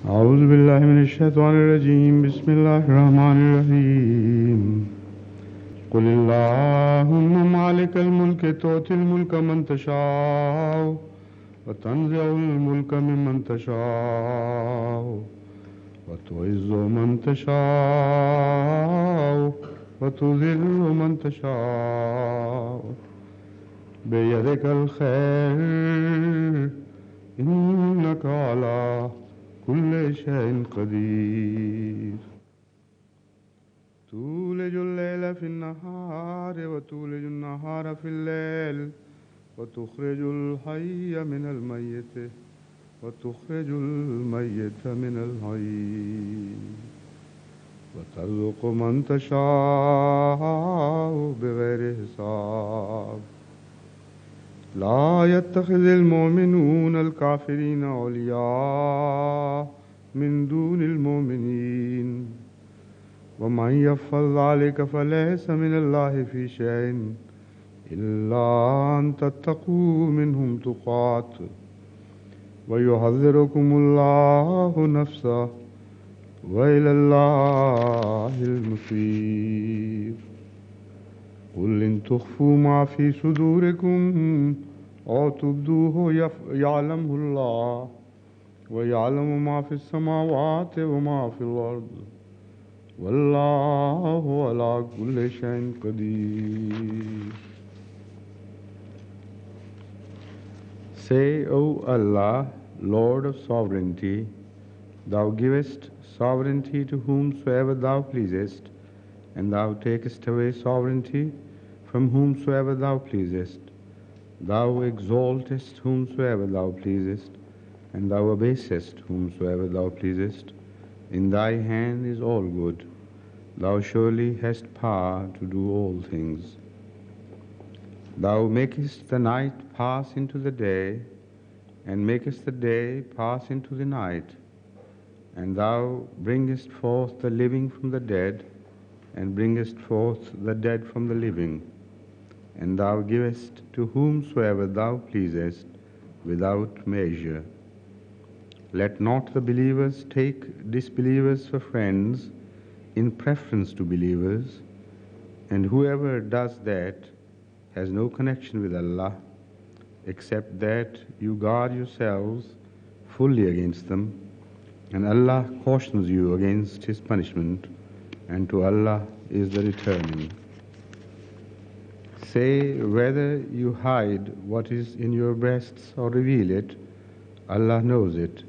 أعوذ بالله من الشيطان الرجيم بسم الله الرحمن الرحيم قل اللهم مالك الملك تؤتي الملك من تشاء وتنزع الملك ممن تشاء وتعز من تشاء وتذل من تشاء بيدك الخير إنك على كل شيء قدير تولج الليل في النهار وتولج النهار في الليل وتخرج الحي من الميت وتخرج الميت من الحي وترزق من تشاء بغير حساب لا يتخذ المؤمنون الكافرين أولياء من دون المؤمنين ومن يفعل ذلك فليس من الله في شيء إلا أن تتقوا منهم تقات ويحذركم الله نفسه وإلى الله المصير قل إن تخفوا ما في صدوركم أو تبدوه يعلمه الله ويعلم ما في السماوات وما في الأرض والله على كل شيء قدير. Say, O Allah, Lord of sovereignty, Thou givest sovereignty to whomsoever Thou pleasest, and Thou takest away sovereignty from whomsoever Thou pleasest. Thou exaltest whomsoever Thou pleasest, and Thou abasest whomsoever Thou pleasest. In Thy hand is all good. Thou surely hast power to do all things. Thou makest the night pass into the day, and makest the day pass into the night. And Thou bringest forth the living from the dead, and bringest forth the dead from the living. And Thou givest to whomsoever Thou pleasest without measure. Let not the believers take disbelievers for friends in preference to believers, and whoever does that has no connection with Allah, except that you guard yourselves fully against them, and Allah cautions you against His punishment, and to Allah is the returning. Say, whether you hide what is in your breasts or reveal it, Allah knows it,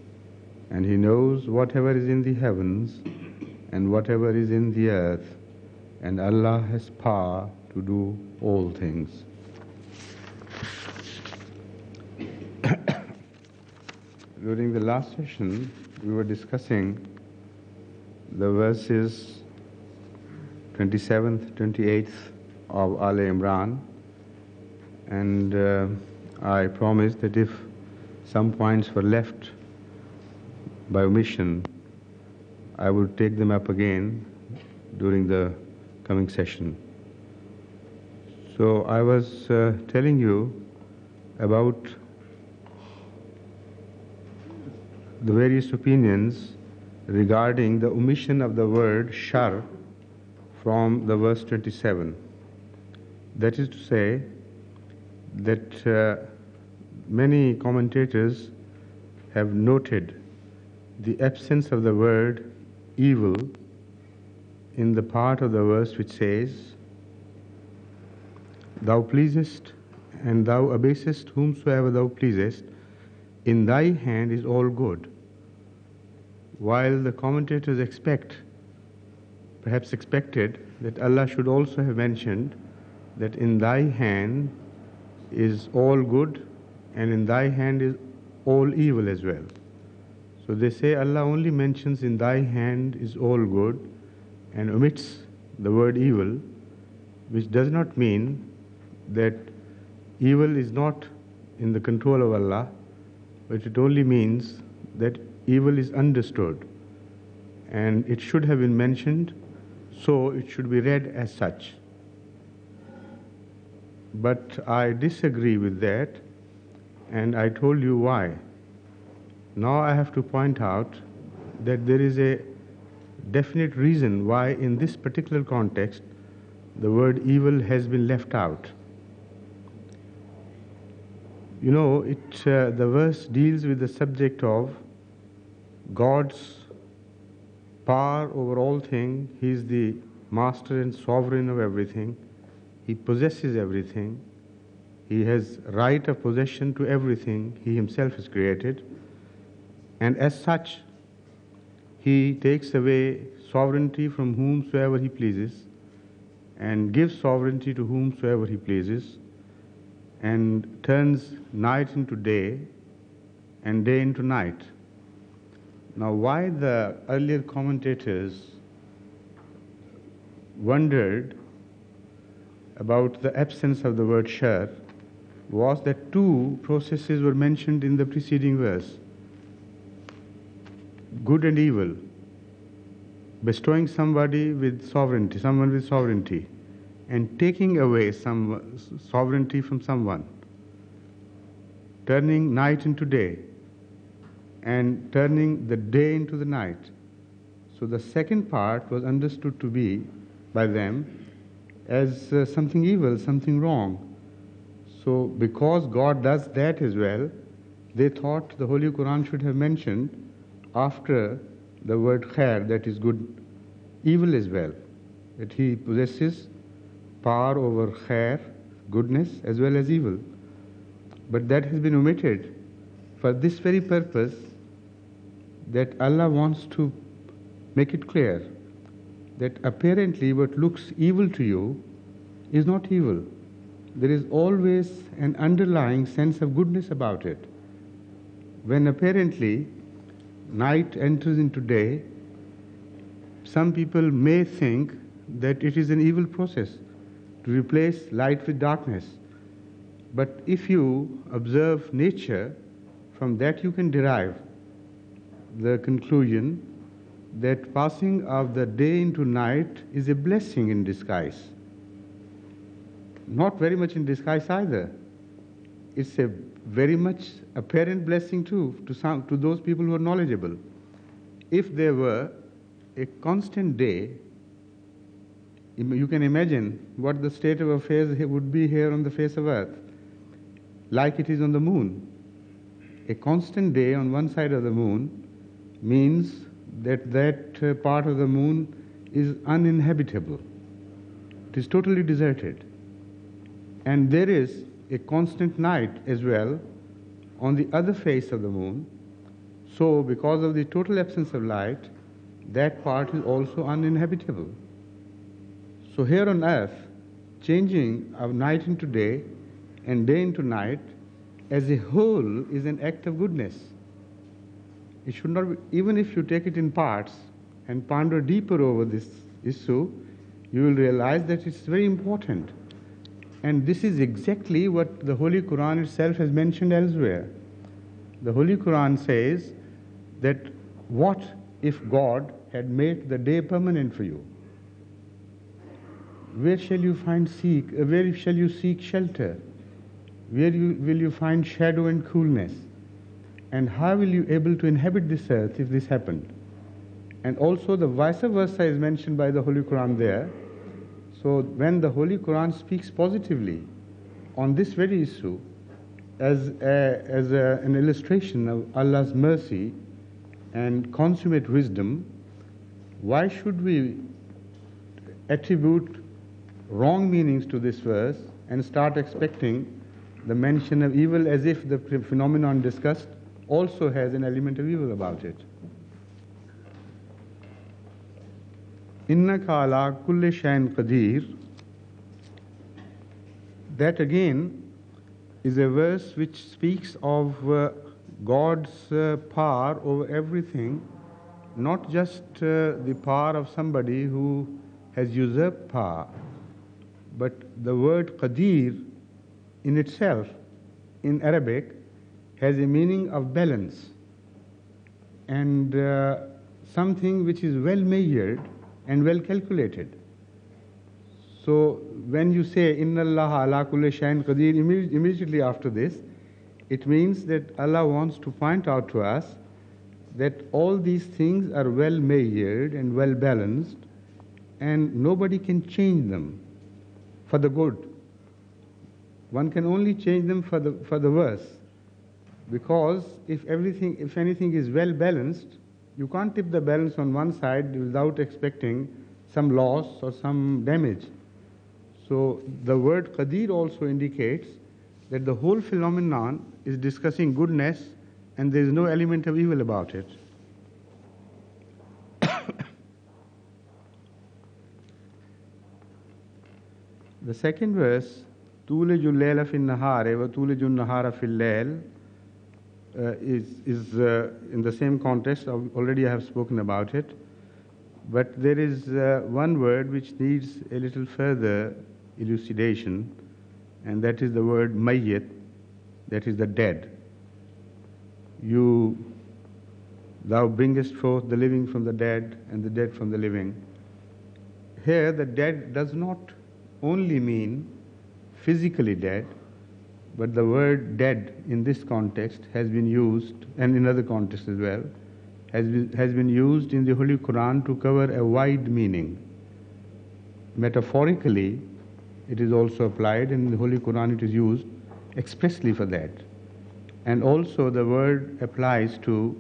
and He knows whatever is in the heavens and whatever is in the earth, and Allah has power to do all things. During the last session, we were discussing the verses 27th, 28th of Aale-Imraan, and I promised that if some points were left by omission, I would take them up again during the coming session. So I was telling you about the various opinions regarding the omission of the word shar from the verse 27. That is to say that many commentators have noted the absence of the word evil in the part of the verse which says, Thou pleasest and Thou abasest whomsoever Thou pleasest, in Thy hand is all good. While the commentators perhaps expected that Allah should also have mentioned that in Thy hand is all good and in Thy hand is all evil as well. So they say Allah only mentions in Thy hand is all good and omits the word evil, which does not mean that evil is not in the control of Allah, but it only means that evil is understood, and it should have been mentioned, so it should be read as such. But I disagree with that, and I told you why. Now I have to point out that there is a definite reason why in this particular context the word evil has been left out. You know, the verse deals with the subject of God's power over all things. He is the master and sovereign of everything. He possesses everything. He has right of possession to everything He Himself has created. And as such, He takes away sovereignty from whomsoever He pleases and gives sovereignty to whomsoever He pleases, and turns night into day and day into night. Now, why the earlier commentators wondered about the absence of the word shar was that two processes were mentioned in the preceding verse: good and evil, bestowing someone with sovereignty, and taking away some sovereignty from someone, turning night into day and turning the day into the night. So the second part was understood to be by them as something evil, something wrong. So because God does that as well, they thought the Holy Quran should have mentioned after the word khair, that is good, evil as well, that He possesses power over khair, goodness, as well as evil. But that has been omitted for this very purpose, that Allah wants to make it clear that apparently what looks evil to you is not evil. There is always an underlying sense of goodness about it. When apparently night enters into day, some people may think that it is an evil process to replace light with darkness. But if you observe nature, from that you can derive the conclusion that passing of the day into night is a blessing in disguise. Not very much in disguise either. It's a very much apparent blessing too to those people who are knowledgeable. If there were a constant day, you can imagine what the state of affairs would be here on the face of earth, like it is on the moon. A constant day on one side of the moon means that part of the moon is uninhabitable. It is totally deserted. And there is a constant night as well on the other face of the moon. So because of the total absence of light, that part is also uninhabitable. So here on earth, changing of night into day and day into night as a whole is an act of goodness. It should not be, even if you take it in parts and ponder deeper over this issue, you will realize that it's very important. And this is exactly what the Holy Quran itself has mentioned elsewhere. The Holy Quran says that what if God had made the day permanent for you? Where shall you where shall you seek shelter? Where will you find shadow and coolness? And how will you able to inhabit this earth if this happened? And also the vice versa is mentioned by the Holy Quran there. So when the Holy Quran speaks positively on this very issue as an illustration of Allah's mercy and consummate wisdom, why should we attribute wrong meanings to this verse and start expecting the mention of evil as if the phenomenon discussed also has an element of evil about it? Innaka ala kulli shayin qadir. That again is a verse which speaks of God's power over everything, not just the power of somebody who has usurped power, but the word qadir in itself, in Arabic, has a meaning of balance and something which is well measured and well calculated. So when you say Inna Allah ala kulli shayin qadir, immediately after this, it means that Allah wants to point out to us that all these things are well measured and well balanced, and nobody can change them for the good. One can only change them for the worse, because if anything is well balanced, you can't tip the balance on one side without expecting some loss or some damage. So the word Qadir also indicates that the whole phenomenon is discussing goodness and there is no element of evil about it. The second verse, تُولِجُ اللَّيْلَ فِي النَّهَارِ وَتُولِجُ النَّهَارَ فِي اللَّيْلِ, is in the same context. Already I have spoken about it. But there is one word which needs a little further elucidation, and that is the word mayyit, that is the dead. Thou bringest forth the living from the dead and the dead from the living. Here the dead does not only mean physically dead, but the word dead in this context has been used, and in other contexts as well, has been used in the Holy Quran to cover a wide meaning. Metaphorically, it is also applied, and in the Holy Quran it is used expressly for that. And also the word applies to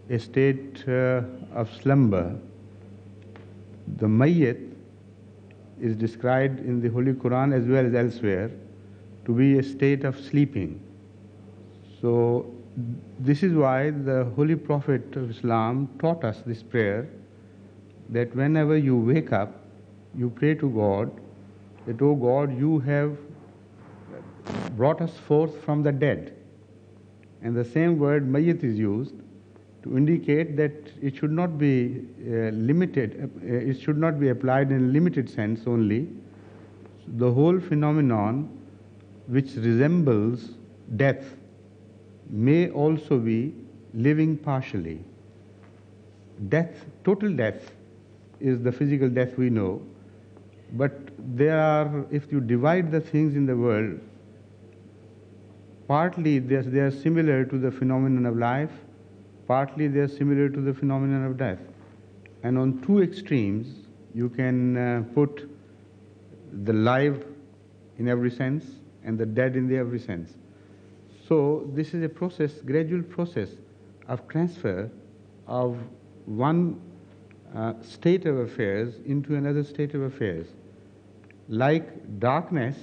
a state of slumber. The mayyit is described in the Holy Quran as well as elsewhere to be a state of sleeping. So this is why the Holy Prophet of Islam taught us this prayer, that whenever you wake up, you pray to God that, "O God, you have brought us forth from the dead." And the same word mayyit is used to indicate that it should not be limited, it should not be applied in a limited sense only. The whole phenomenon which resembles death may also be living partially. Death, total death, is the physical death we know, but if you divide the things in the world, partly they are similar to the phenomenon of life, partly they are similar to the phenomenon of death. And on two extremes, you can put the live in every sense and the dead in the every sense. So this is a process, gradual process of transfer of one state of affairs into another state of affairs. Like darkness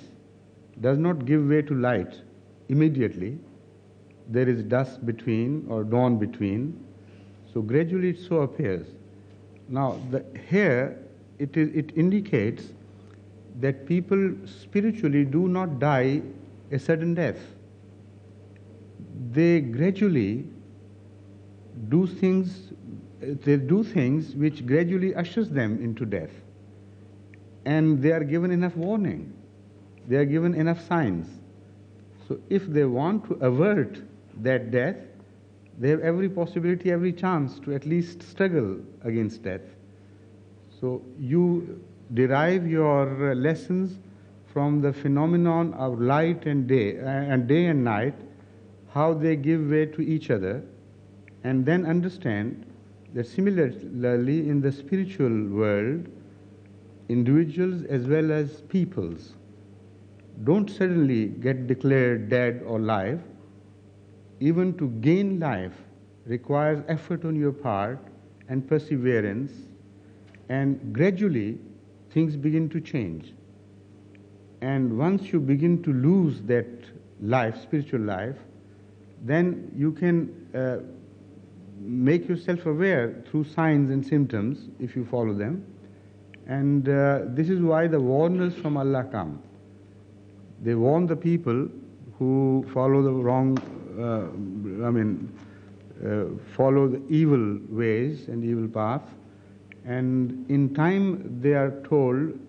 does not give way to light immediately. There is dusk between or dawn between. So gradually it so appears. Now here it indicates that people spiritually do not die a sudden death. They gradually do things which gradually ushers them into death. And they are given enough warning. They are given enough signs. So if they want to avert that death, they have every possibility, every chance to at least struggle against death. So you derive your lessons from the phenomenon of light and day and night, how they give way to each other, and then understand that similarly in the spiritual world, individuals as well as peoples don't suddenly get declared dead or alive. Even to gain life requires effort on your part and perseverance, and gradually things begin to change. And once you begin to lose that life, spiritual life, then you can make yourself aware through signs and symptoms if you follow them. And this is why the warners from Allah come. They warn the people who follow the wrong, follow the evil ways and evil path. And in time they are told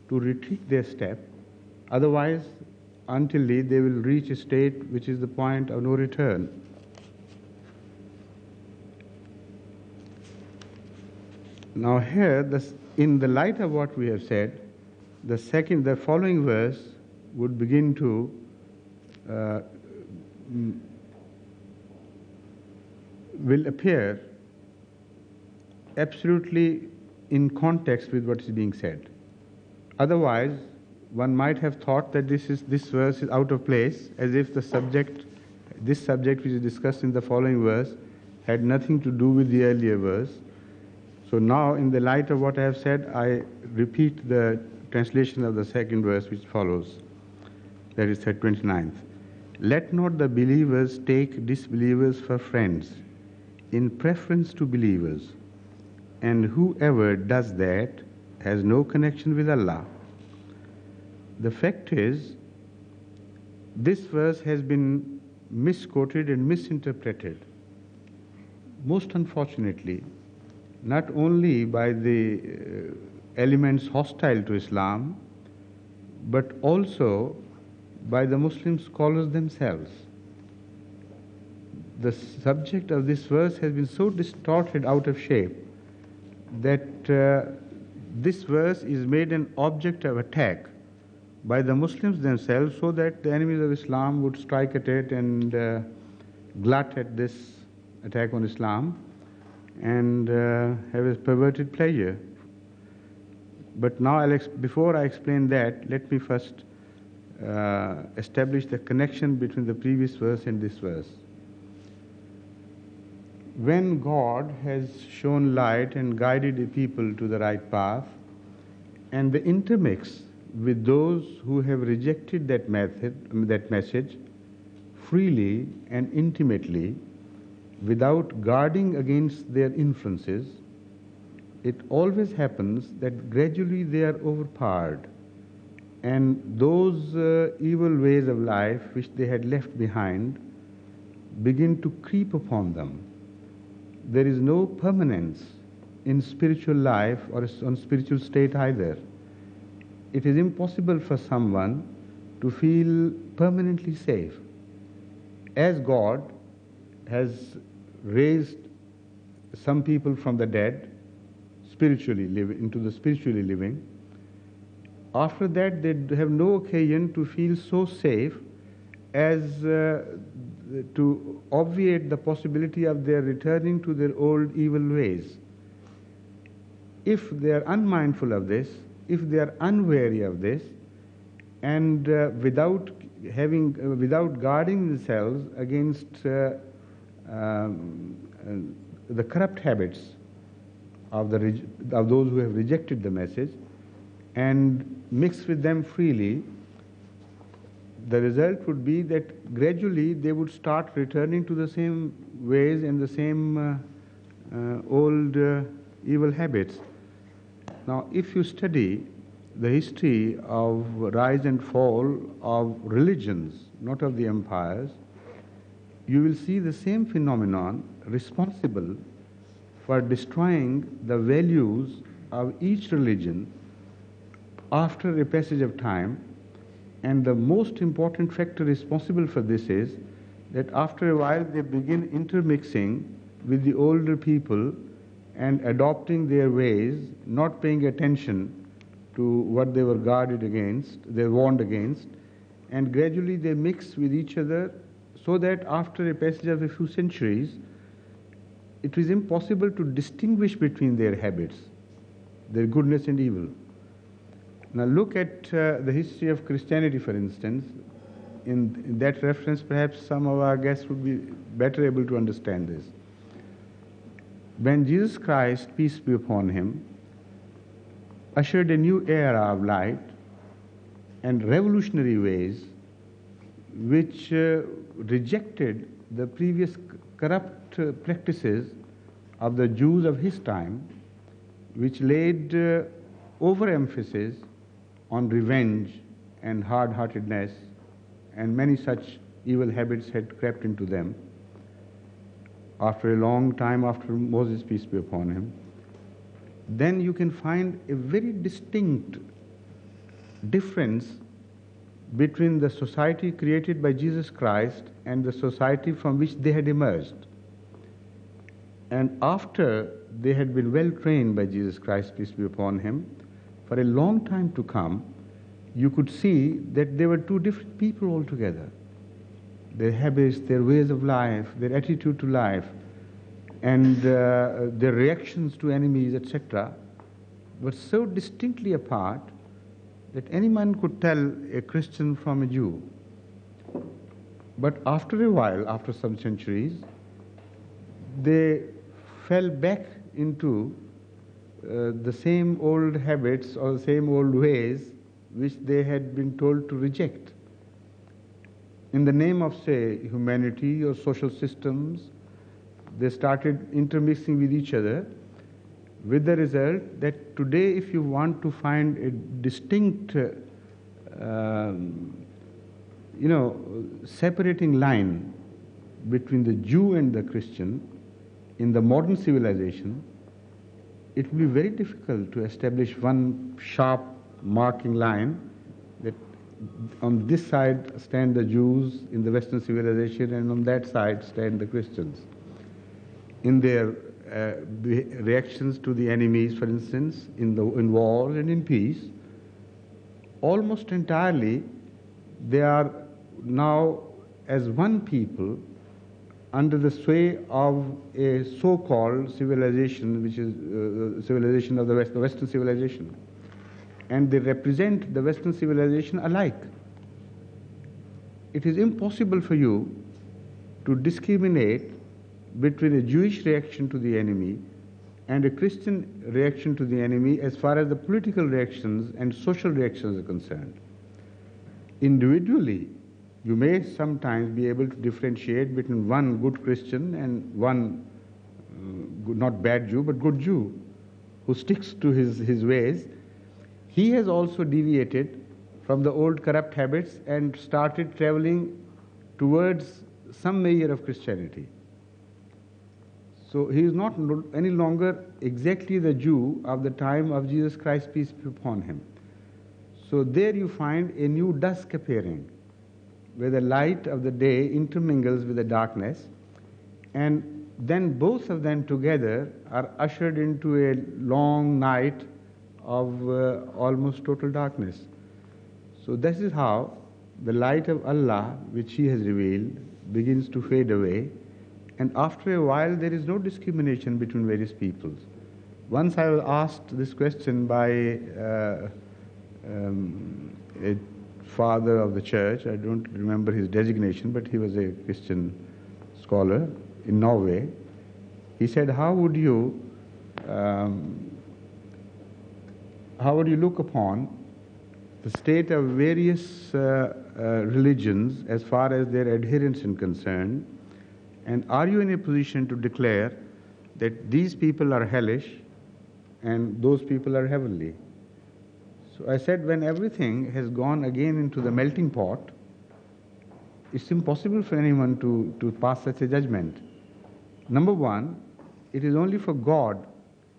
to retreat their step. Otherwise, until they will reach a state which is the point of no return. Now here, in the light of what we have said, the following verse would begin to will appear absolutely in context with what is being said. Otherwise, one might have thought that this verse is out of place, as if this subject which is discussed in the following verse had nothing to do with the earlier verse. So now, in the light of what I have said, I repeat the translation of the second verse which follows. That is 29th. Let not the believers take disbelievers for friends in preference to believers, and whoever does that has no connection with Allah. The fact is, this verse has been misquoted and misinterpreted, most unfortunately, not only by the elements hostile to Islam, but also by the Muslim scholars themselves. The subject of this verse has been so distorted out of shape that this verse is made an object of attack by the Muslims themselves, so that the enemies of Islam would strike at it and glut at this attack on Islam and have a perverted pleasure. But now, before I explain that, let me first establish the connection between the previous verse and this verse. When God has shown light and guided the people to the right path, and they intermix with those who have rejected that message freely and intimately, without guarding against their influences, it always happens that gradually they are overpowered, and those evil ways of life which they had left behind begin to creep upon them. There is no permanence in spiritual life or on spiritual state either. It is impossible for someone to feel permanently safe. As God has raised some people from the dead, into the spiritually living, after that they have no occasion to feel so safe as to obviate the possibility of their returning to their old evil ways. If they are unmindful of this, if they are unwary of this, and without guarding themselves against the corrupt habits of those who have rejected the message, and mix with them freely, the result would be that gradually they would start returning to the same ways and the same old evil habits. Now, if you study the history of rise and fall of religions, not of the empires, you will see the same phenomenon responsible for destroying the values of each religion after a passage of time. And the most important factor responsible for this is that after a while they begin intermixing with the older people and adopting their ways, not paying attention to what they were guarded against, they were warned against, and gradually they mix with each other, so that after a passage of a few centuries, it is impossible to distinguish between their habits, their goodness and evil. Now look at the history of Christianity, for instance. In that reference, perhaps some of our guests would be better able to understand this. When Jesus Christ, peace be upon him, ushered a new era of light and revolutionary ways which rejected the previous corrupt practices of the Jews of his time, which laid overemphasis on revenge and hard-heartedness, and many such evil habits had crept into them. After a long time after Moses, peace be upon him, then you can find a very distinct difference between the society created by Jesus Christ and the society from which they had emerged. And after they had been well trained by Jesus Christ, peace be upon him, for a long time to come, you could see that they were two different people altogether. Their habits, their ways of life, their attitude to life and their reactions to enemies, etc., were so distinctly apart that anyone could tell a Christian from a Jew. But after a while, after some centuries, they fell back into the same old habits or the same old ways which they had been told to reject. In the name of, say, humanity or social systems, they started intermixing with each other, with the result that today if you want to find a distinct separating line between the Jew and the Christian in the modern civilization, it will be very difficult to establish one sharp marking line that on this side stand the Jews in the Western civilization and on that side stand the Christians. In their reactions to the enemies, for instance, in war and in peace, almost entirely they are now as one people under the sway of a so-called civilization, which is civilization of the West, the Western civilization. And they represent the Western civilization alike. It is impossible for you to discriminate between a Jewish reaction to the enemy and a Christian reaction to the enemy as far as the political reactions and social reactions are concerned. Individually, you may sometimes be able to differentiate between one good Christian and one not bad Jew, but good Jew, who sticks to his ways. He has also deviated from the old corrupt habits and started traveling towards some measure of Christianity. So he is not any longer exactly the Jew of the time of Jesus Christ, peace be upon him. So there you find a new dusk appearing, where the light of the day intermingles with the darkness, and then both of them together are ushered into a long night of almost total darkness. So this is how the light of Allah, which He has revealed, begins to fade away, and after a while there is no discrimination between various peoples. Once I was asked this question by a father of the church, I don't remember his designation, but he was a Christian scholar in Norway. He said, how would you look upon the state of various religions as far as their adherents are concerned, and are you in a position to declare that these people are hellish and those people are heavenly? So I said, when everything has gone again into the melting pot, it's impossible for anyone to pass such a judgment. Number one, it is only for God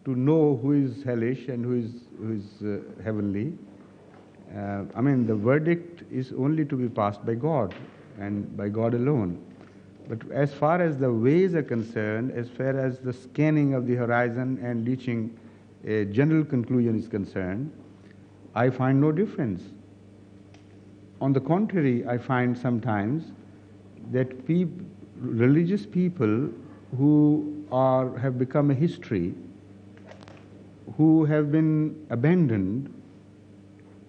to know who is hellish and who is heavenly. The verdict is only to be passed by God and by God alone. But as far as the ways are concerned, as far as the scanning of the horizon and reaching a general conclusion is concerned, I find no difference. On the contrary, I find sometimes that religious people who have become a history, who have been abandoned,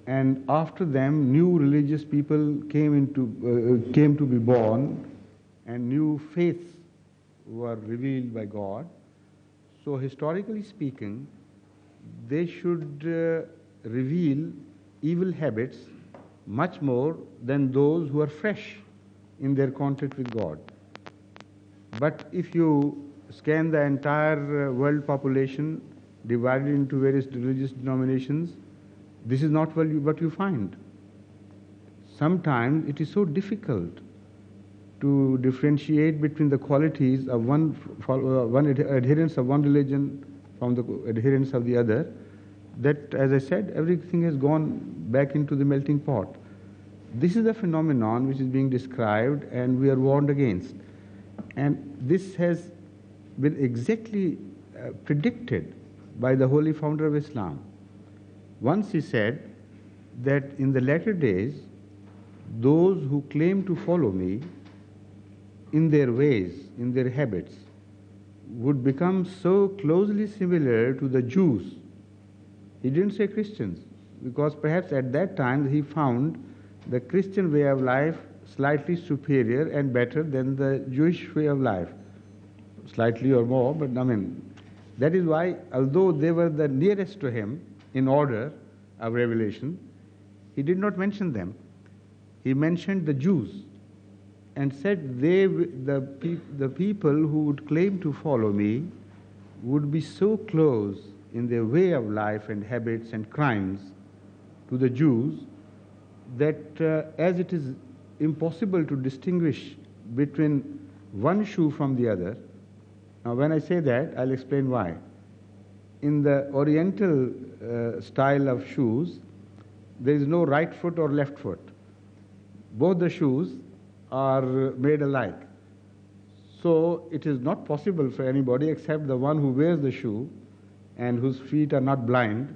and after them new religious people came to be born, and new faiths were revealed by God. So historically speaking, they should reveal evil habits much more than those who are fresh in their contact with God. But if you scan the entire world population divided into various religious denominations, this is not what you find. Sometimes it is so difficult to differentiate between the qualities of one adherence of one religion from the adherence of the other, that, as I said, everything has gone back into the melting pot. This is a phenomenon which is being described and we are warned against. And this has been exactly predicted by the holy founder of Islam. Once he said that in the latter days, those who claim to follow me in their ways, in their habits, would become so closely similar to the Jews. He didn't say Christians, because perhaps at that time he found the Christian way of life slightly superior and better than the Jewish way of life. Slightly or more, but I mean, that is why, although they were the nearest to him in order of revelation, he did not mention them. He mentioned the Jews and said the people who would claim to follow me would be so close in their way of life and habits and crimes to the Jews that as it is impossible to distinguish between one shoe from the other. Now when I say that, I'll explain why. In the Oriental style of shoes, there is no right foot or left foot. Both the shoes are made alike. So it is not possible for anybody except the one who wears the shoe and whose feet are not blind.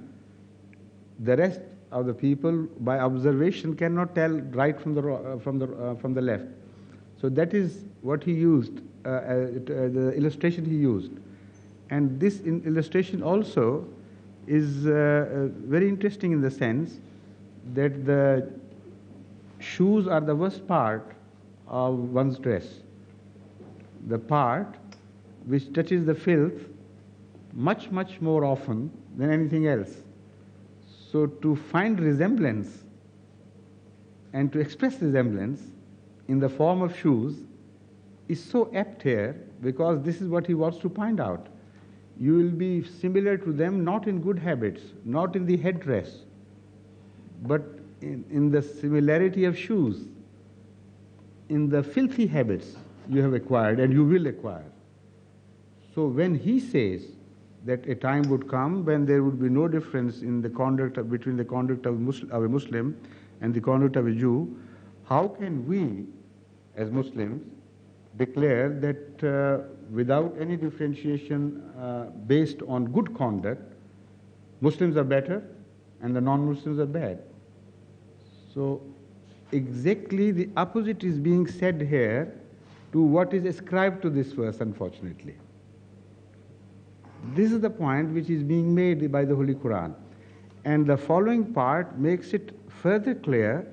The rest of the people, by observation, cannot tell right from the left. So that is what he used, the illustration he used. And this illustration also is very interesting in the sense that the shoes are the worst part of one's dress. The part which touches the filth much, much more often than anything else. So to find resemblance and to express resemblance in the form of shoes is so apt here, because this is what he wants to point out. You will be similar to them not in good habits, not in the headdress, but in the similarity of shoes, in the filthy habits you have acquired and you will acquire. So when he says that a time would come when there would be no difference in the conduct between the conduct of a Muslim and the conduct of a Jew, how can we as Muslims declare that without any differentiation based on good conduct, Muslims are better and the non-Muslims are bad? So exactly the opposite is being said here to what is ascribed to this verse, unfortunately. This is the point which is being made by the Holy Quran. And the following part makes it further clear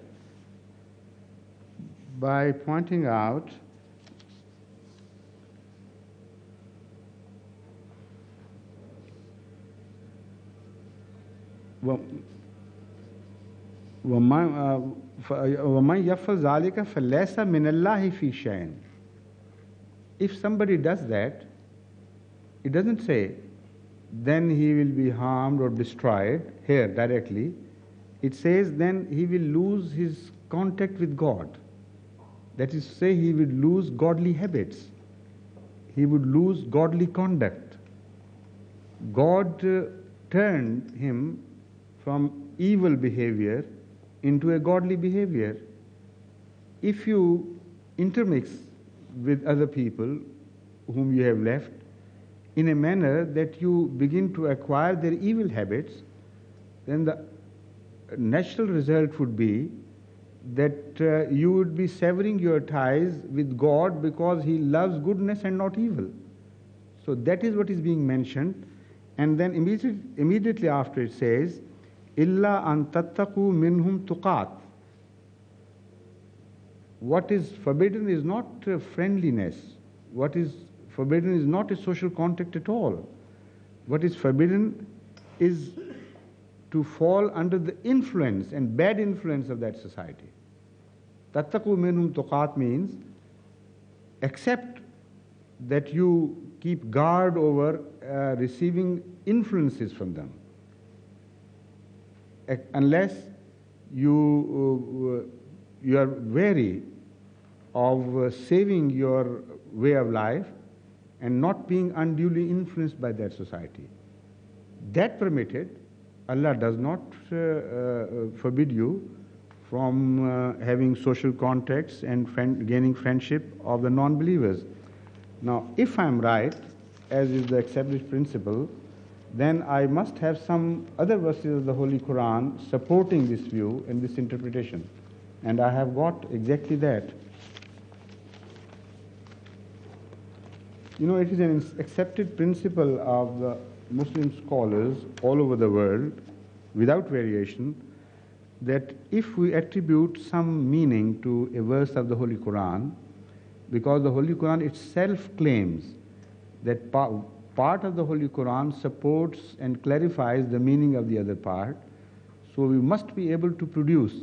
by pointing out وَمَنْ يَفْعَلْ ذَلِكَ فَلَيْسَ مِنَ اللَّهِ فِي شَيْءٍ. If somebody does that, it doesn't say then he will be harmed or destroyed here directly. It says then he will lose his contact with God. That is to say, he would lose godly habits. He would lose godly conduct. God turned him from evil behavior into a godly behavior. If you intermix with other people whom you have left in a manner that you begin to acquire their evil habits, then the natural result would be that you would be severing your ties with God because He loves goodness and not evil. So that is what is being mentioned. And then immediately after it says, إِلَّا أَن تَتَّقُوا مِنْهُمْ تُقَاتٍ. What is forbidden is not friendliness. What is forbidden is not a social contact at all. What is forbidden is to fall under the influence and bad influence of that society. Tattaqu minhum tuqat means accept that you keep guard over receiving influences from them. Unless you are wary of saving your way of life and not being unduly influenced by that society. That permitted, Allah does not forbid you from having social contacts and gaining friendship of the non-believers. Now, if I'm right, as is the established principle, then I must have some other verses of the Holy Quran supporting this view and this interpretation. And I have got exactly that. It is an accepted principle of the Muslim scholars all over the world, without variation, that if we attribute some meaning to a verse of the Holy Quran, because the Holy Quran itself claims that part of the Holy Quran supports and clarifies the meaning of the other part, so we must be able to produce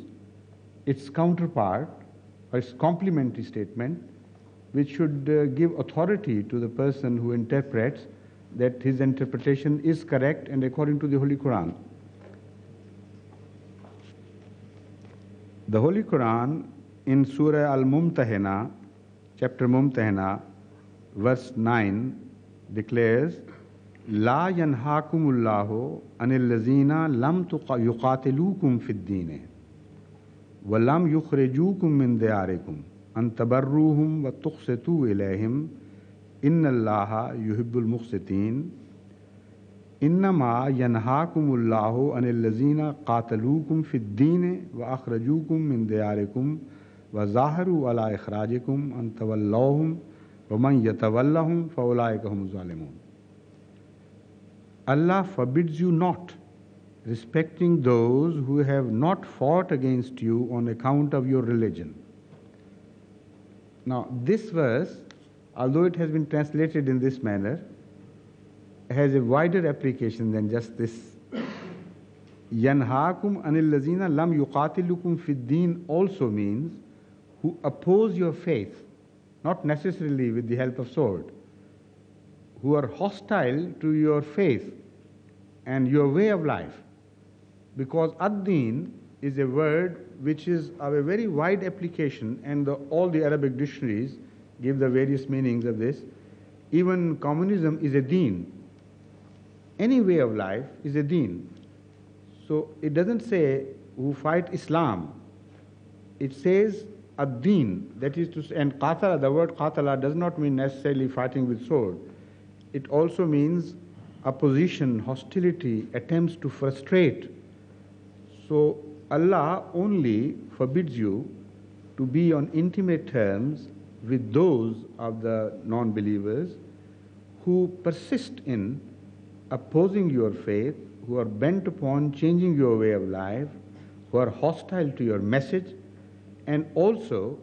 its counterpart or its complementary statement, which should give authority to the person who interprets that his interpretation is correct and according to the Holy Quran. The Holy Quran in Surah Al-Mumtahina, chapter Mumtahina, verse 9 declares, La yanhakumullahu anil lazina lam yuqatilukum fid deen wa lam yukhrijukum min diyarikum an tabarruhum wa tuqsitu ilayhim inna allaha yuhibbul muqsitin innama yanhakumullahu anil lazina qatalukum fid deen wa akhrajukum min diyarikum wa zaharu ala ikhrajikum an tawallahum wa man yatawallahum fa ulaika humuz zalimun. Allah forbids you not, respecting those who have not fought against you on account of your religion. Now, this verse, although it has been translated in this manner, has a wider application than just this. Yanhaakum anil lazina lam yuqatilukum fid deen also means who oppose your faith, not necessarily with the help of sword, who are hostile to your faith and your way of life. Because ad-din is a word which is of a very wide application, and all the Arabic dictionaries give the various meanings of this. Even communism is a deen. Any way of life is a deen. So it doesn't say who fight Islam. It says ad-din, that is to say, and qatala, the word qatala does not mean necessarily fighting with sword. It also means opposition, hostility, attempts to frustrate. So Allah only forbids you to be on intimate terms with those of the non-believers who persist in opposing your faith, who are bent upon changing your way of life, who are hostile to your message, and also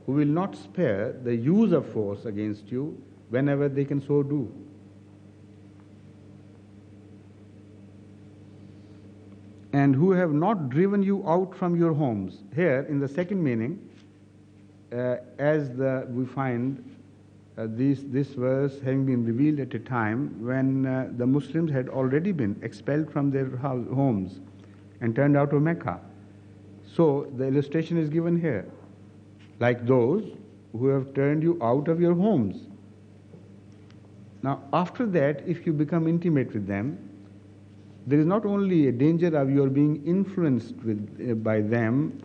who will not spare the use of force against you whenever they can so do. And who have not driven you out from your homes. Here, in the second meaning, we find this verse having been revealed at a time when the Muslims had already been expelled from their homes and turned out of Mecca. So the illustration is given here, like those who have turned you out of your homes. Now, after that, if you become intimate with them, there is not only a danger of your being influenced by them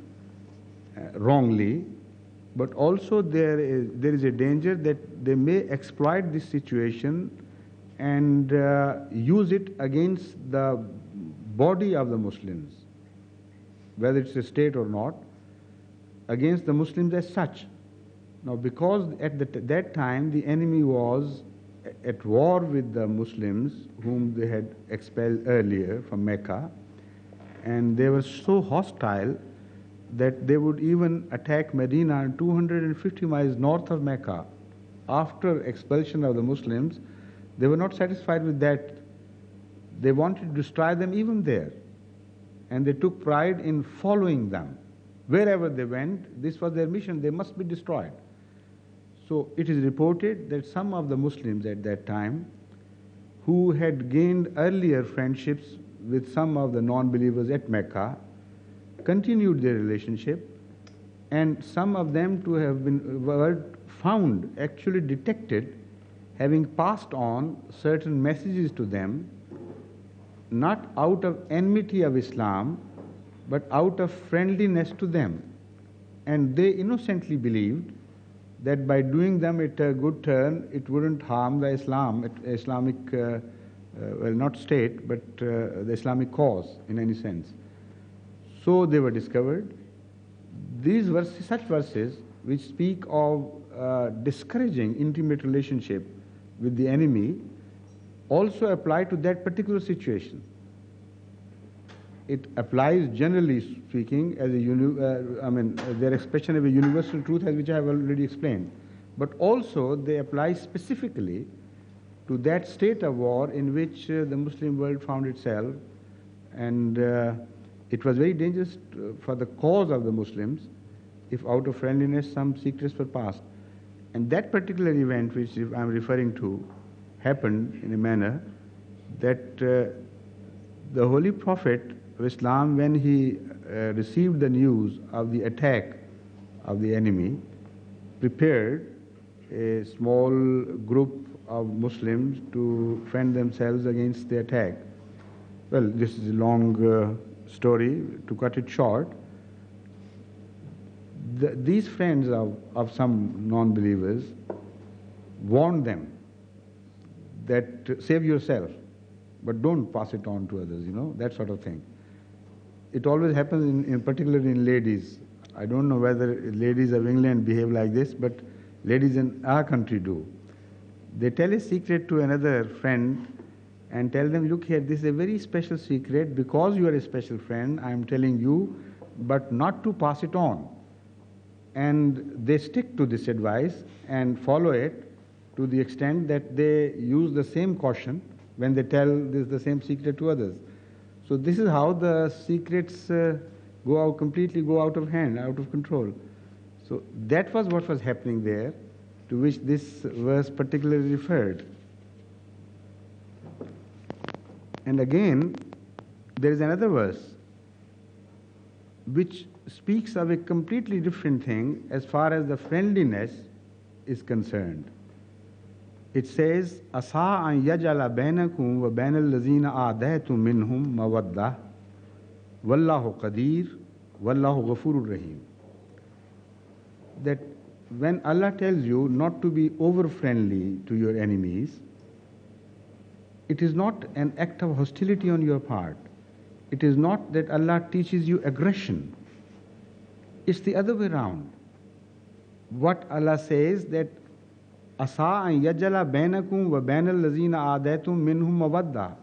wrongly, but also there is a danger that they may exploit this situation and use it against the body of the Muslims, whether it's a state or not, against the Muslims as such. Now, because at that time the enemy was at war with the Muslims whom they had expelled earlier from Mecca, and they were so hostile that they would even attack Medina 250 miles north of Mecca. After expulsion of the Muslims, they were not satisfied with that. They wanted to destroy them even there, and they took pride in following them. Wherever they went, this was their mission, they must be destroyed. So it is reported that some of the Muslims at that time, who had gained earlier friendships with some of the non-believers at Mecca, continued their relationship, and some of them were found, actually detected, having passed on certain messages to them, not out of enmity of Islam, but out of friendliness to them. And they innocently believed that by doing them a good turn, it wouldn't harm the Islamic, well, not state, but the Islamic cause in any sense. So they were discovered. These verses, such verses, which speak of discouraging intimate relationship with the enemy also apply to that particular situation. It applies, generally speaking, as their expression of a universal truth, as which I have already explained. But also they apply specifically to that state of war in which the Muslim world found itself, and it was very dangerous for the cause of the Muslims if out of friendliness some secrets were passed. And that particular event which I am referring to happened in a manner that the Holy Prophet of Islam, when he received the news of the attack of the enemy, prepared a small group of Muslims to fend themselves against the attack. Well, this is a long story. To cut it short, these friends of some non-believers warned them that save yourself, but don't pass it on to others, that sort of thing. It always happens, particularly in ladies. I don't know whether ladies of England behave like this, but ladies in our country do. They tell a secret to another friend and tell them, look here, this is a very special secret. Because you are a special friend, I am telling you, but not to pass it on. And they stick to this advice and follow it to the extent that they use the same caution when they tell the same secret to others. So this is how the secrets completely go out of hand, out of control. So that was what was happening there, to which this verse particularly referred. And again, there is another verse which speaks of a completely different thing as far as the friendliness is concerned. It says, Asa an yajala bainakum wa bainal lazina aadaitum minhum mawaddah wallahu qadir wallahu ghafurur rahim. That when Allah tells you not to be over-friendly to your enemies, it is not an act of hostility on your part. It is not that Allah teaches you aggression. It's the other way around. What Allah says that Asa an yajala bainakum wa bainal lazina aadaitum minhum mawaddah.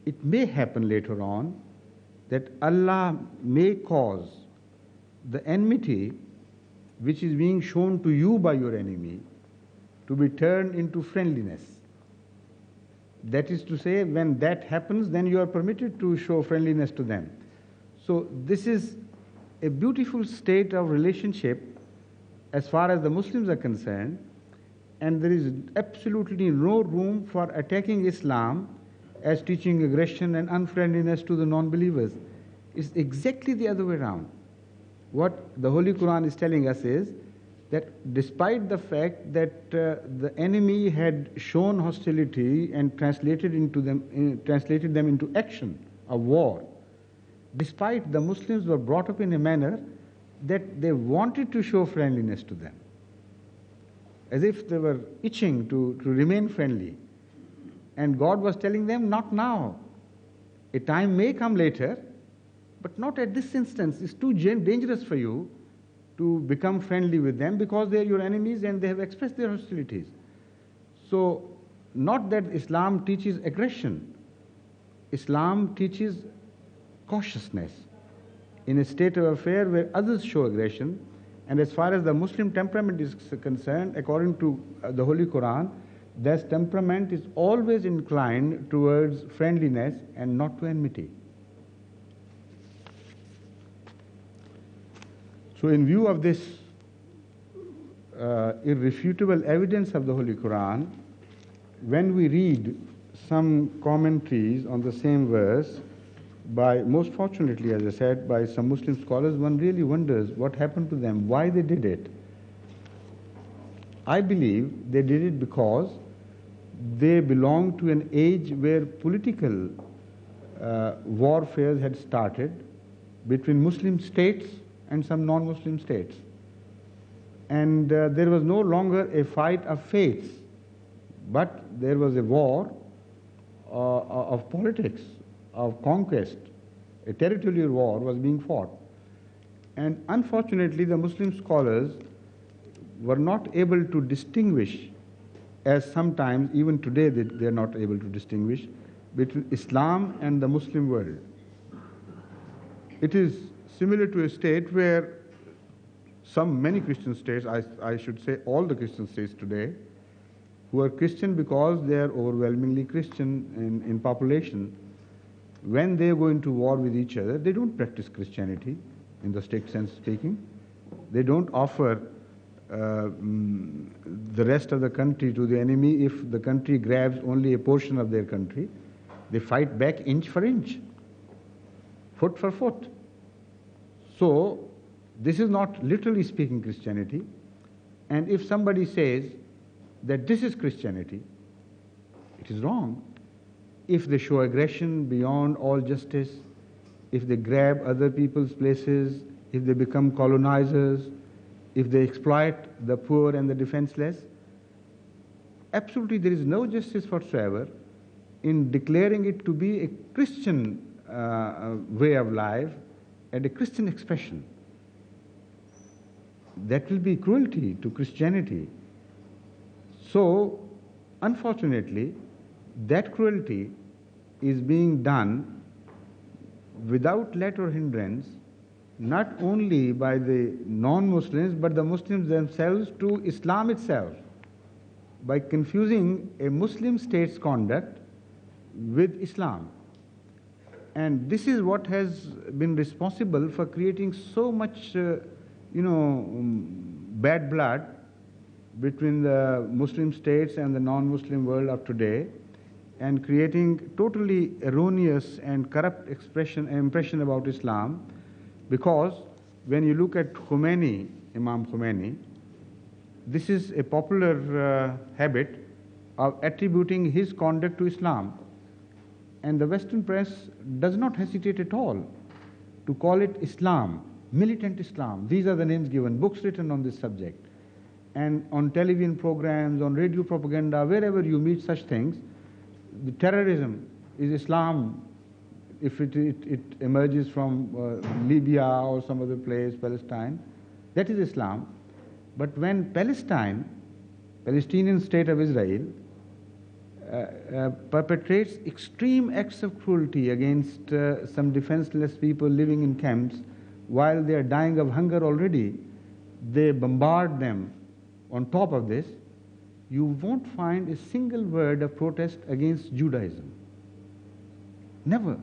It may happen later on that Allah may cause the enmity which is being shown to you by your enemy to be turned into friendliness. That is to say, when that happens, then you are permitted to show friendliness to them. So this is a beautiful state of relationship as far as the Muslims are concerned, and there is absolutely no room for attacking Islam as teaching aggression and unfriendliness to the non-believers. It's exactly the other way around. What the Holy Quran is telling us is that despite the fact that the enemy had shown hostility and translated them into action of war, despite the Muslims were brought up in a manner that they wanted to show friendliness to them, as if they were itching to remain friendly. And God was telling them, not now. A time may come later, but not at this instance. It's too dangerous for you to become friendly with them because they are your enemies and they have expressed their hostilities. So, not that Islam teaches aggression. Islam teaches cautiousness in a state of affair where others show aggression. And as far as the Muslim temperament is concerned, according to the Holy Quran, that temperament is always inclined towards friendliness and not to enmity. So in view of this irrefutable evidence of the Holy Quran, when we read some commentaries on the same verse, most fortunately, as I said, by some Muslim scholars, one really wonders what happened to them, why they did it. I believe they did it because they belonged to an age where political warfare had started between Muslim states and some non-Muslim states. And there was no longer a fight of faiths, but there was a war of politics, of conquest. A territorial war was being fought. And unfortunately, the Muslim scholars were not able to distinguish as sometimes, even today, they are not able to distinguish between Islam and the Muslim world. It is similar to a state where many Christian states, I should say all the Christian states today, who are Christian because they are overwhelmingly Christian in population, when they go into war with each other, they don't practice Christianity in the strict sense of speaking. They don't offer the rest of the country to the enemy if the country grabs only a portion of their country. They fight back inch for inch, foot for foot. So, this is not literally speaking Christianity. And if somebody says that this is Christianity, it is wrong. If they show aggression beyond all justice, if they grab other people's places, if they become colonizers, if they exploit the poor and the defenseless, absolutely there is no justice whatsoever in declaring it to be a Christian way of life and a Christian expression. That will be cruelty to Christianity. So, unfortunately, that cruelty is being done without let or hindrance, not only by the non-Muslims, but the Muslims themselves to Islam itself, by confusing a Muslim state's conduct with Islam. And this is what has been responsible for creating so much, bad blood between the Muslim states and the non-Muslim world of today, and creating totally erroneous and corrupt impression about Islam. Because when you look at Khomeini, Imam Khomeini, this is a popular habit of attributing his conduct to Islam. And the Western press does not hesitate at all to call it Islam, militant Islam. These are the names given, books written on this subject. And on television programs, on radio propaganda, wherever you meet such things, the terrorism is Islam. If it emerges from Libya or some other place, Palestine, that is Islam. But when Palestinian state of Israel, perpetrates extreme acts of cruelty against some defenseless people living in camps while they are dying of hunger already, they bombard them. On top of this, you won't find a single word of protest against Judaism. Never.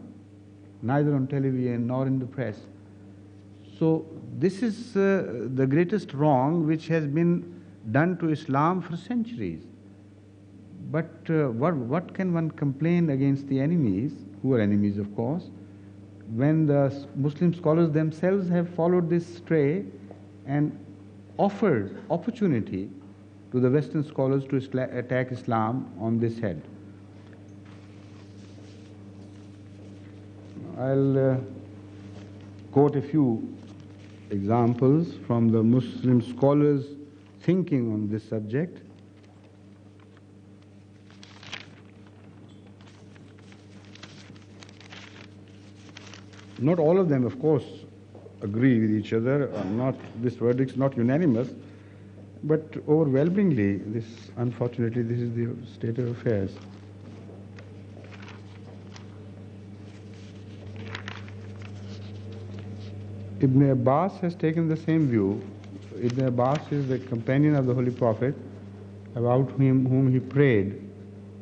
Neither on television nor in the press. So this is the greatest wrong which has been done to Islam for centuries. But what can one complain against the enemies, who are enemies of course, when the Muslim scholars themselves have followed this stray and offered opportunity to the Western scholars to attack Islam on this head. I'll quote a few examples from the Muslim scholars' thinking on this subject. Not all of them, of course, agree with each other. This verdict is not unanimous, but overwhelmingly, unfortunately, this is the state of affairs. Ibn Abbas has taken the same view. Ibn Abbas is the companion of the Holy Prophet, about whom he prayed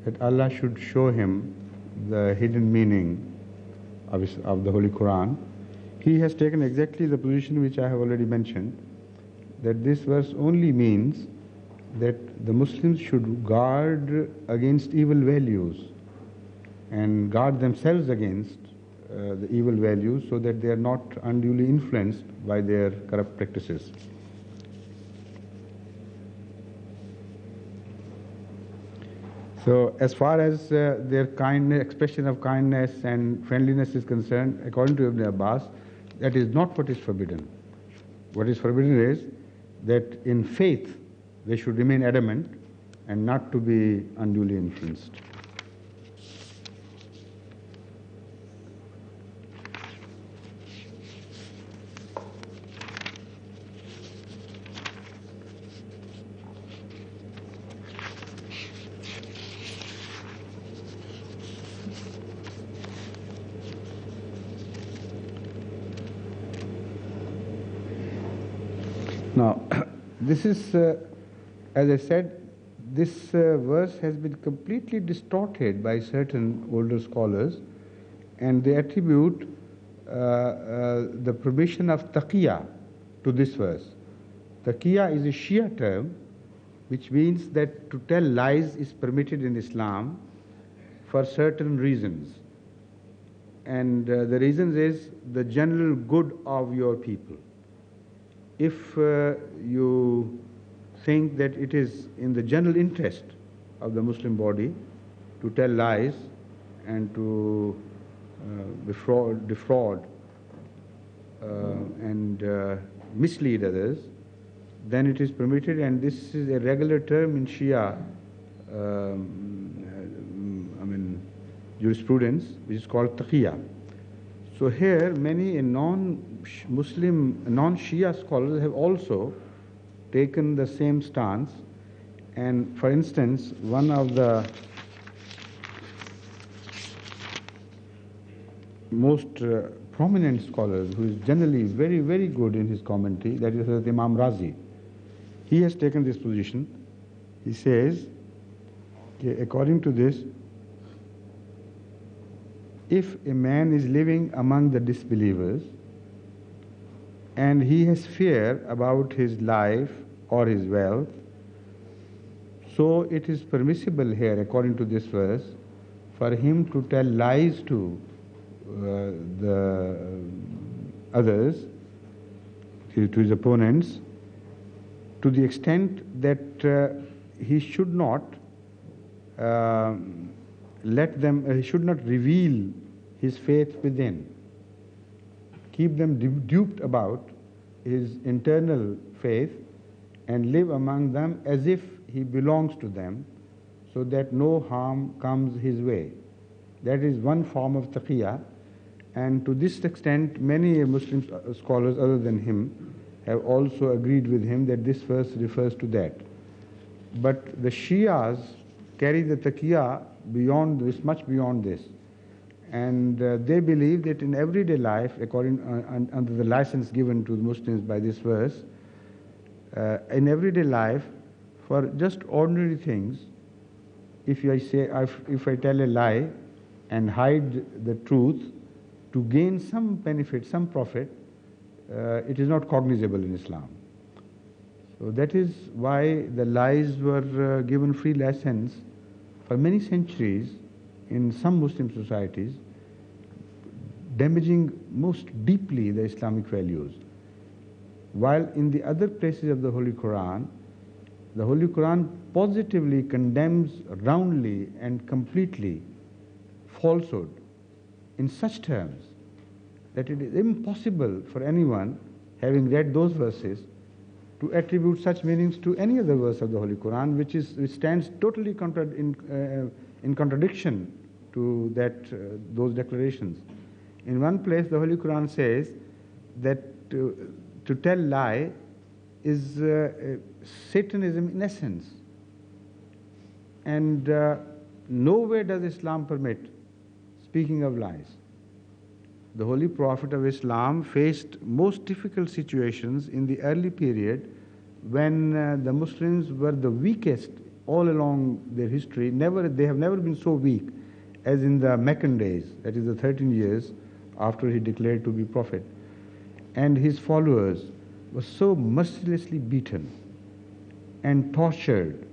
that Allah should show him the hidden meaning of the Holy Quran. He has taken exactly the position which I have already mentioned, that this verse only means that the Muslims should guard against evil values and guard themselves against the evil values so that they are not unduly influenced by their corrupt practices. So as far as their expression of kindness and friendliness is concerned, according to Ibn Abbas, that is not what is forbidden. What is forbidden is that in faith they should remain adamant and not to be unduly influenced. Now, this is, as I said, this verse has been completely distorted by certain older scholars, and they attribute the prohibition of taqiyya to this verse. Taqiyya is a Shia term, which means that to tell lies is permitted in Islam for certain reasons. And the reasons is the general good of your people. If you think that it is in the general interest of the Muslim body to tell lies and to defraud and mislead others, then it is permitted, and this is a regular term in Shia jurisprudence, which is called taqiyya. So here many non-Muslim, non-Shia scholars have also taken the same stance. And for instance, one of the most prominent scholars, who is generally very, very good in his commentary, that is Hazrat Imam Razi, he has taken this position. He says, according to this, if a man is living among the disbelievers and he has fear about his life or his wealth, so it is permissible here, according to this verse, for him to tell lies to the others, to his opponents, to the extent that he should not he should not reveal his faith within, keep them duped about his internal faith, and live among them as if he belongs to them, so that no harm comes his way. That is one form of taqiyya, and to this extent many Muslim scholars other than him have also agreed with him that this verse refers to that. But the Shias carry the taqiyya beyond this, much beyond this. And they believe that in everyday life, under the license given to the Muslims by this verse, in everyday life, for just ordinary things, if I tell a lie and hide the truth to gain some benefit, some profit, it is not cognizable in Islam. So that is why the lies were given free license for many centuries in some Muslim societies, damaging most deeply the Islamic values. While in the other places of the Holy Quran positively condemns roundly and completely falsehood in such terms that it is impossible for anyone, having read those verses, to attribute such meanings to any other verse of the Holy Quran, which stands totally in contradiction to those declarations. In one place, the Holy Quran says that to tell lie is Satanism in essence, and nowhere does Islam permit speaking of lies. The Holy Prophet of Islam faced most difficult situations in the early period when the Muslims were the weakest all along their history. They have never been so weak as in the Meccan days, that is the 13 years after he declared to be prophet. And his followers were so mercilessly beaten and tortured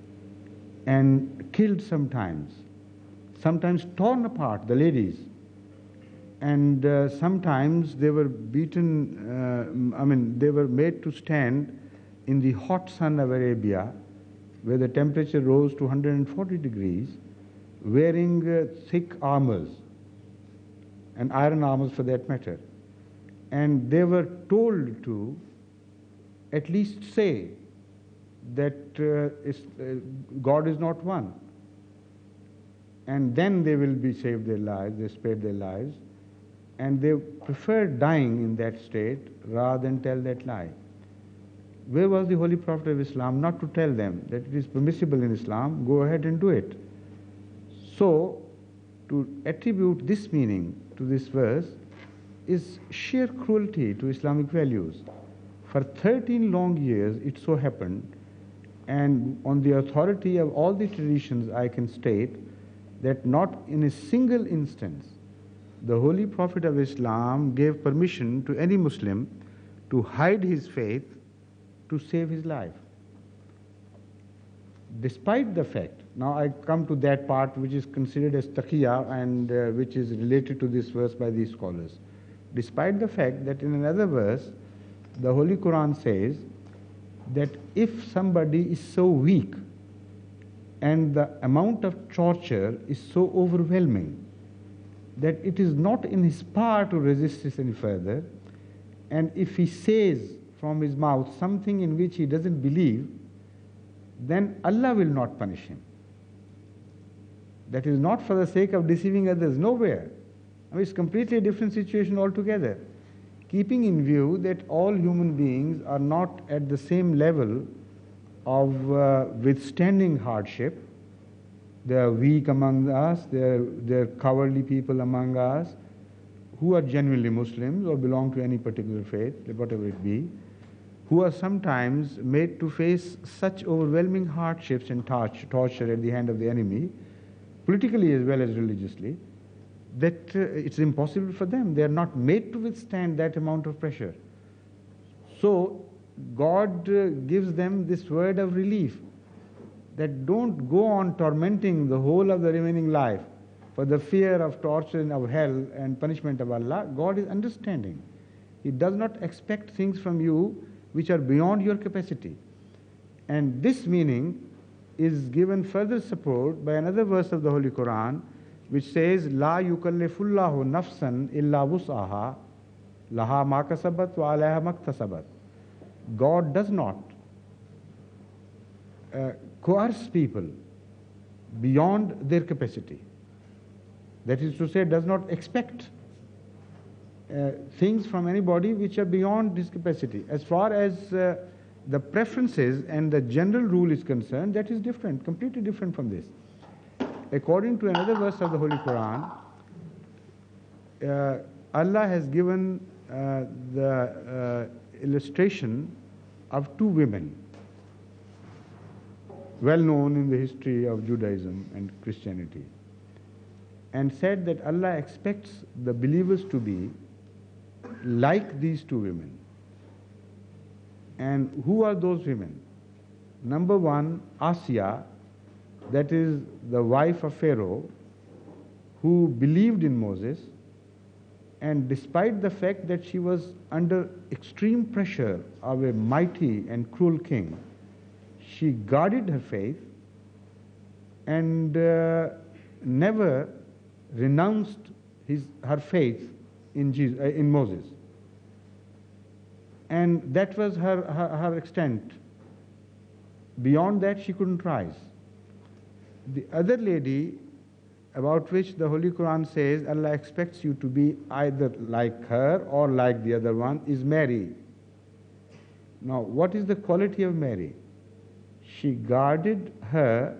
and killed sometimes torn apart, the ladies. And sometimes they were beaten, they were made to stand in the hot sun of Arabia, where the temperature rose to 140 degrees, wearing thick armors, and iron armors for that matter. And they were told to at least say that God is not one. And then they will be saved their lives, they spared their lives. And they preferred dying in that state rather than tell that lie. Where was the Holy Prophet of Islam not to tell them that it is permissible in Islam, go ahead and do it? So, to attribute this meaning to this verse is sheer cruelty to Islamic values. For 13 long years, it so happened, and on the authority of all the traditions, I can state that not in a single instance the Holy Prophet of Islam gave permission to any Muslim to hide his faith to save his life. Despite the fact, now I come to that part which is considered as taqiyya and which is related to this verse by these scholars. Despite the fact that in another verse, the Holy Quran says that if somebody is so weak and the amount of torture is so overwhelming that it is not in his power to resist this any further, and if he says from his mouth something in which he doesn't believe, then Allah will not punish him. That is not for the sake of deceiving others, nowhere. I mean, it's completely a different situation altogether. Keeping in view that all human beings are not at the same level of withstanding hardship. There are weak among us, there are cowardly people among us who are genuinely Muslims or belong to any particular faith, whatever it be, who are sometimes made to face such overwhelming hardships and torture at the hand of the enemy, politically as well as religiously, that it's impossible for them. They are not made to withstand that amount of pressure. So God gives them this word of relief, that don't go on tormenting the whole of the remaining life for the fear of torture and of hell and punishment of Allah. God is understanding. He does not expect things from you which are beyond your capacity. And this meaning is given further support by another verse of the Holy Quran, which says, La yukallifullahu nafsan illa wus'aha, laha ma kasabat wa alayha maktasabat. God does not coerce people beyond their capacity. That is to say, does not expect things from anybody which are beyond his capacity. As far as the preferences and the general rule is concerned, that is different, completely different from this. According to another verse of the Holy Quran, Allah has given the illustration of two women, well known in the history of Judaism and Christianity, and said that Allah expects the believers to be like these two women. And who are those women? Number one, Asiya, that is the wife of Pharaoh, who believed in Moses, and despite the fact that she was under extreme pressure of a mighty and cruel king, she guarded her faith and never renounced her faith in Moses. And that was her extent. Beyond that, she couldn't rise. The other lady, about which the Holy Quran says Allah expects you to be either like her or like the other one, is Mary. Now, what is the quality of Mary? She guarded her,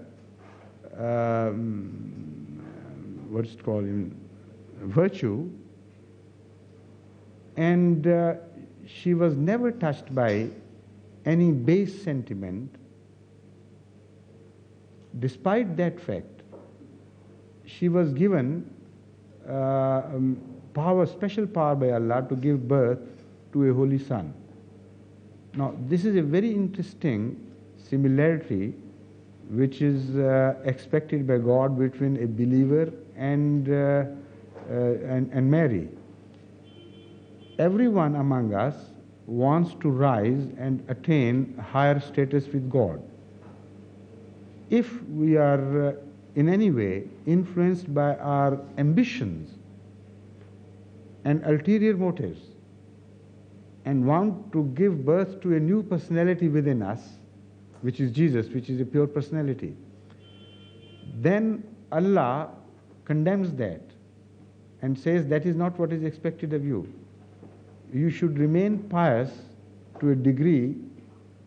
what's it called, virtue, and she was never touched by any base sentiment. Despite that fact, she was given special power by Allah to give birth to a holy son. Now, this is a very interesting similarity which is expected by God between a believer and Mary. Everyone among us wants to rise and attain higher status with God. If we are in any way influenced by our ambitions and ulterior motives and want to give birth to a new personality within us, which is Jesus, which is a pure personality, then Allah condemns that and says that is not what is expected of you. You should remain pious to a degree,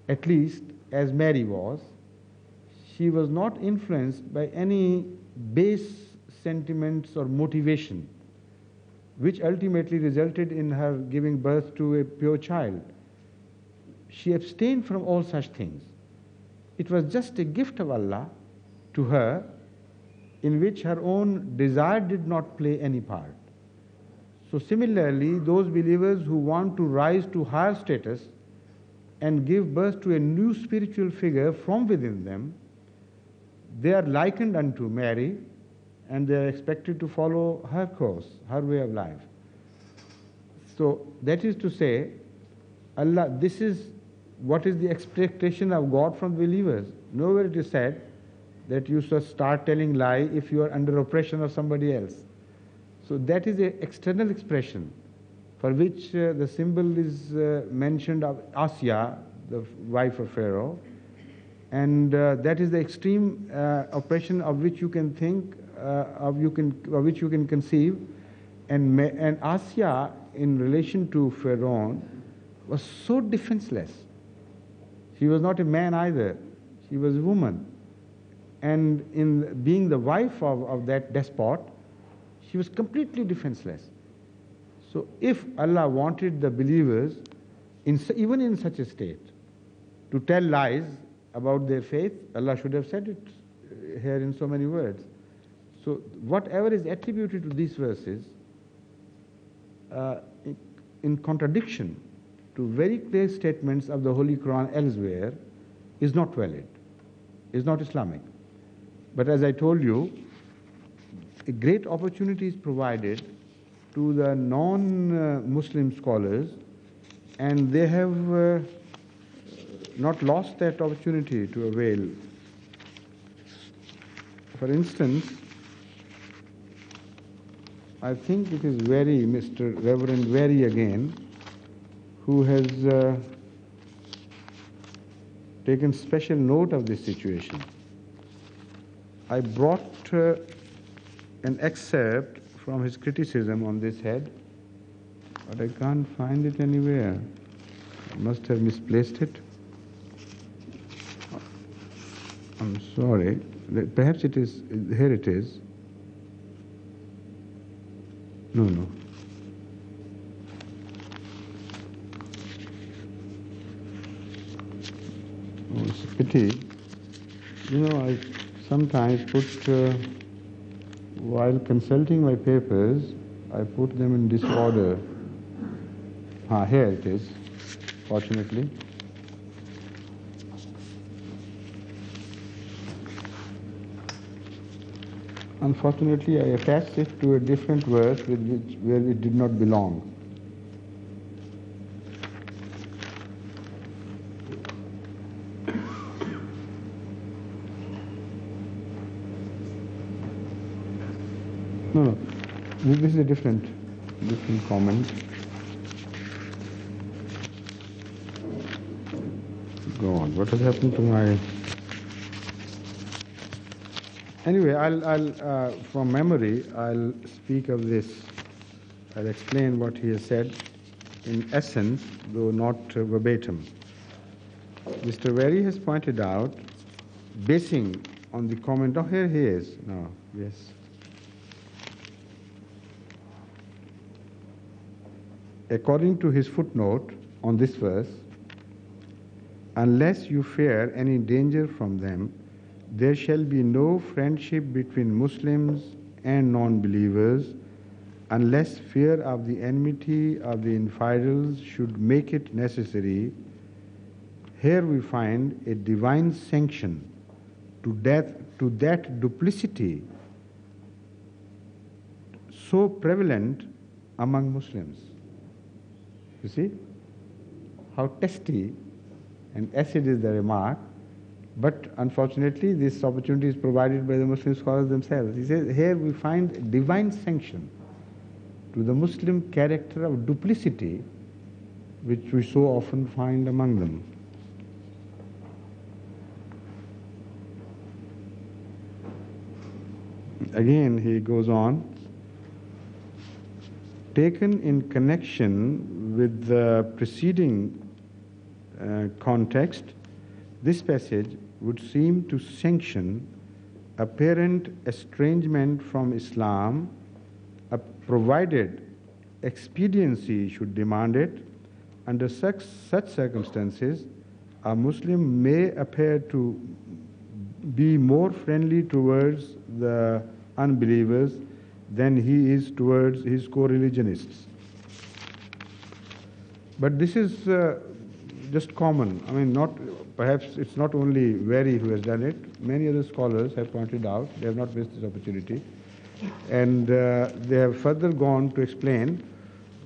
at least as Mary was. She was not influenced by any base sentiments or motivation, which ultimately resulted in her giving birth to a pure child. she abstained from all such things. It was just a gift of Allah to her, in which her own desire did not play any part. So similarly, those believers who want to rise to higher status and give birth to a new spiritual figure from within them, they are likened unto Mary, and they are expected to follow her course, her way of life. So that is to say, Allah, this is what is the expectation of God from believers. Nowhere it is said that you should start telling lie if you are under oppression of somebody else. So that is an external expression for which the symbol is mentioned of Asya, the wife of Pharaoh, and that is the extreme oppression of which you can think, of which you can conceive, and Asya in relation to Pharaoh was so defenseless. She was not a man either; she was a woman, and in being the wife of that despot, she was completely defenseless. So if Allah wanted the believers, even in such a state, to tell lies about their faith, Allah should have said it here in so many words. So whatever is attributed to these verses, in contradiction to very clear statements of the Holy Quran elsewhere, is not valid, is not Islamic. But as I told you, a great opportunity is provided to the non-Muslim scholars, and they have not lost that opportunity to avail. For instance, I think it is Mr. Reverend Very again, who has taken special note of this situation. I brought an excerpt from his criticism on this head, but I can't find it anywhere. I must have misplaced it. I'm sorry. Perhaps it is, here it is. No. Oh, it's a pity. I sometimes put, while consulting my papers, I put them in disorder. Here it is, fortunately. Unfortunately, I attached it to a different verse where it did not belong. No. This is a different comment. Go on. What has happened to my... Anyway, I'll from memory, I'll speak of this. I'll explain what he has said in essence, though not verbatim. Mr. Very has pointed out, basing on the comment, here he is. No, yes. According to his footnote on this verse, unless you fear any danger from them, there shall be no friendship between Muslims and non-believers unless fear of the enmity of the infidels should make it necessary. Here we find a divine sanction to that duplicity so prevalent among Muslims. You see how testy and acid is the remark, but unfortunately this opportunity is provided by the Muslim scholars themselves. He says, here we find divine sanction to the Muslim character of duplicity which we so often find among them. Again he goes on, taken in connection with the preceding context, this passage would seem to sanction apparent estrangement from Islam, provided expediency should demand it, Under such circumstances, a Muslim may appear to be more friendly towards the unbelievers than he is towards his co-religionists. But this is just common. I mean, perhaps it's not only Very who has done it. Many other scholars have pointed out, they have not missed this opportunity. And they have further gone to explain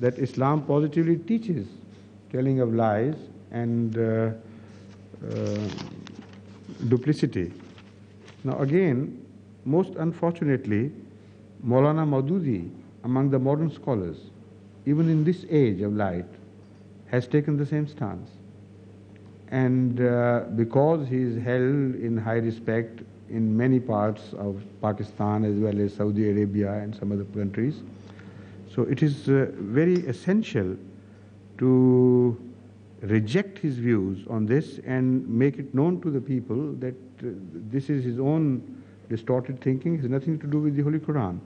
that Islam positively teaches telling of lies and duplicity. Now again, most unfortunately, Maulana Maududi, among the modern scholars, even in this age of light, has taken the same stance. And because he is held in high respect in many parts of Pakistan as well as Saudi Arabia and some other countries, so it is very essential to reject his views on this and make it known to the people that this is his own distorted thinking, it has nothing to do with the Holy Quran.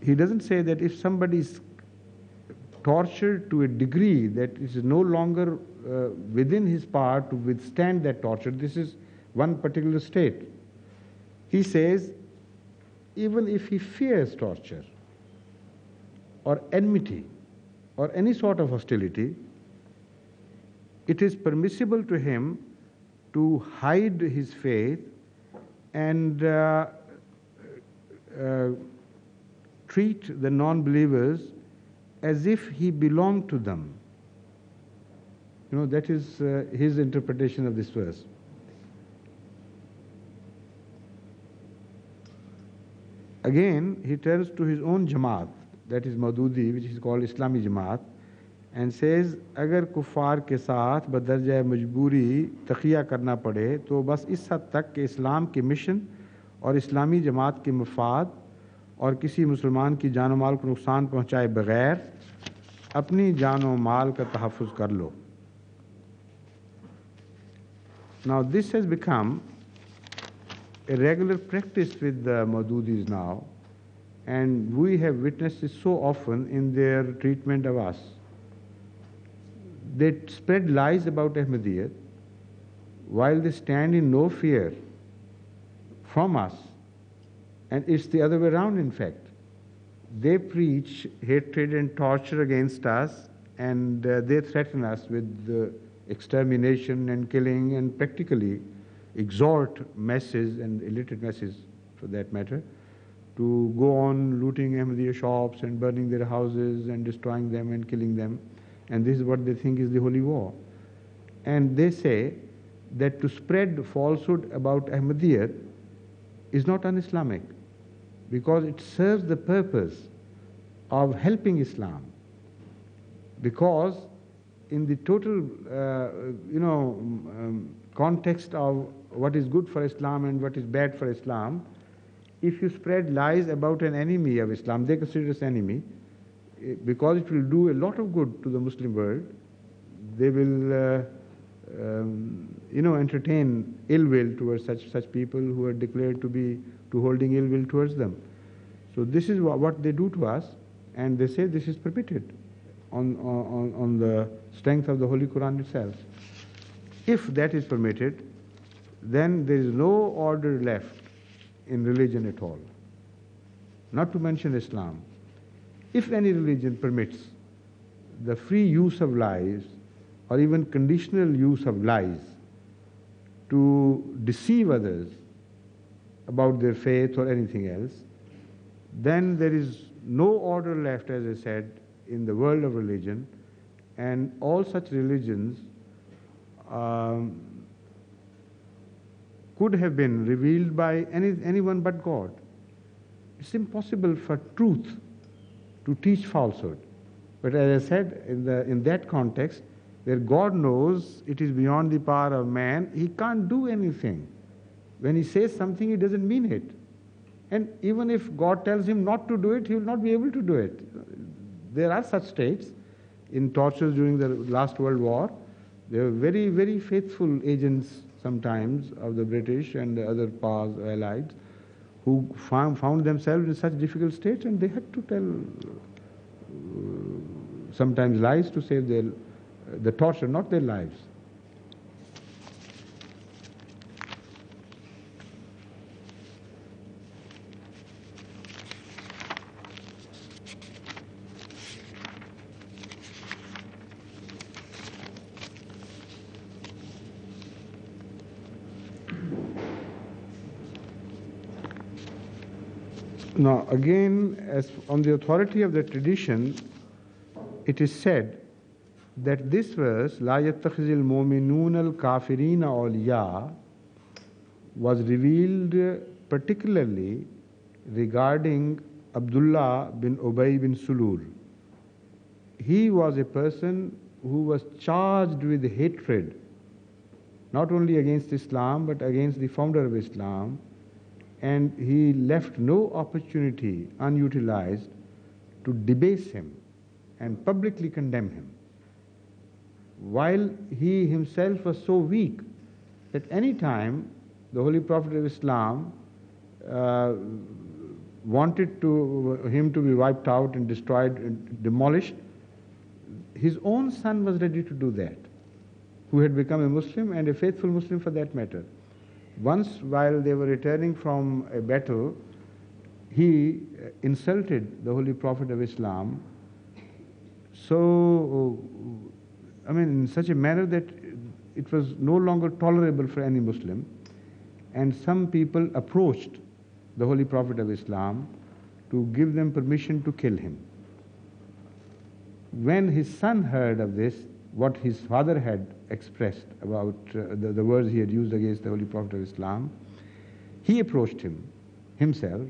He doesn't say that if somebody is tortured to a degree that it is no longer within his power to withstand that torture, this is one particular state. He says, even if he fears torture or enmity or any sort of hostility, it is permissible to him to hide his faith and treat the non-believers as if he belonged to them. You know, that is his interpretation of this verse. Again, he turns to his own Jamaat, that is Maududi, which is called Islami Jamaat, and says, अगर कुफार के साथ बदरजा मजबूरी तखिया करना पड़े तो बस इस हद तक कि इस्लाम के मिशन और इस्लामी जमात के मफाद और किसी मुसलमान की जान माल को नुकसान पहुँचाए बगैर अपनी जान और माल का तहफ़्फ़ुज़ कर लो. Now this has become a regular practice with the Maududis now, and we have witnessed it so often in their treatment of us. They spread lies about Ahmadiyyat while they stand in no fear from us, and it's the other way around in fact. They preach hatred and torture against us, and they threaten us with extermination and killing, and practically exhort masses and illiterate masses for that matter to go on looting Ahmadiyya shops and burning their houses and destroying them and killing them. And this is what they think is the holy war. And they say that to spread falsehood about Ahmadiyyat is not un-Islamic, because it serves the purpose of helping Islam. Because in the total, context of what is good for Islam and what is bad for Islam, if you spread lies about an enemy of Islam, they consider us enemy, because it will do a lot of good to the Muslim world. They will, entertain ill will towards such people who are declared to holding ill will towards them. So this is what they do to us, and they say this is permitted on the strength of the Holy Quran itself. If that is permitted, then there is no order left in religion at all, not to mention Islam. If any religion permits the free use of lies or even conditional use of lies to deceive others about their faith or anything else, then there is no order left, as I said, in the world of religion, and all such religions could have been revealed by anyone but God. It's impossible for truth to teach falsehood. But as I said, in that context, where God knows it is beyond the power of man, he can't do anything. When he says something, he doesn't mean it. And even if God tells him not to do it, he will not be able to do it. There are such states in tortures during the last World War. There were very, very faithful agents sometimes of the British and the other powers allied who found themselves in such difficult states, and they had to tell sometimes lies to save the torture, not their lives. Now, again, as on the authority of the tradition, it is said that this verse, "La yattakhizil mu'minun al-kafirina awliya," was revealed particularly regarding Abdullah bin Ubay bin Sulul. He was a person who was charged with hatred, not only against Islam, but against the founder of Islam, and he left no opportunity unutilized to debase him and publicly condemn him, while he himself was so weak that any time the Holy Prophet of Islam wanted him to be wiped out and destroyed and demolished, his own son was ready to do that, who had become a Muslim and a faithful Muslim for that matter. Once, while they were returning from a battle, he insulted the Holy Prophet of Islam, in such a manner that it was no longer tolerable for any Muslim. And some people approached the Holy Prophet of Islam to give them permission to kill him. When his son heard of this, what his father had expressed about the words he had used against the Holy Prophet of Islam, he approached him himself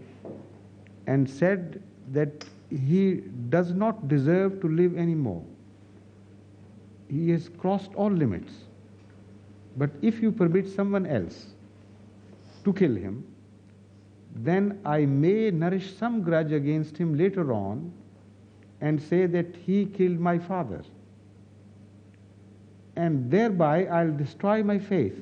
and said that he does not deserve to live anymore. He has crossed all limits. But if you permit someone else to kill him, then I may nourish some grudge against him later on and say that he killed my father. And thereby I'll destroy my faith,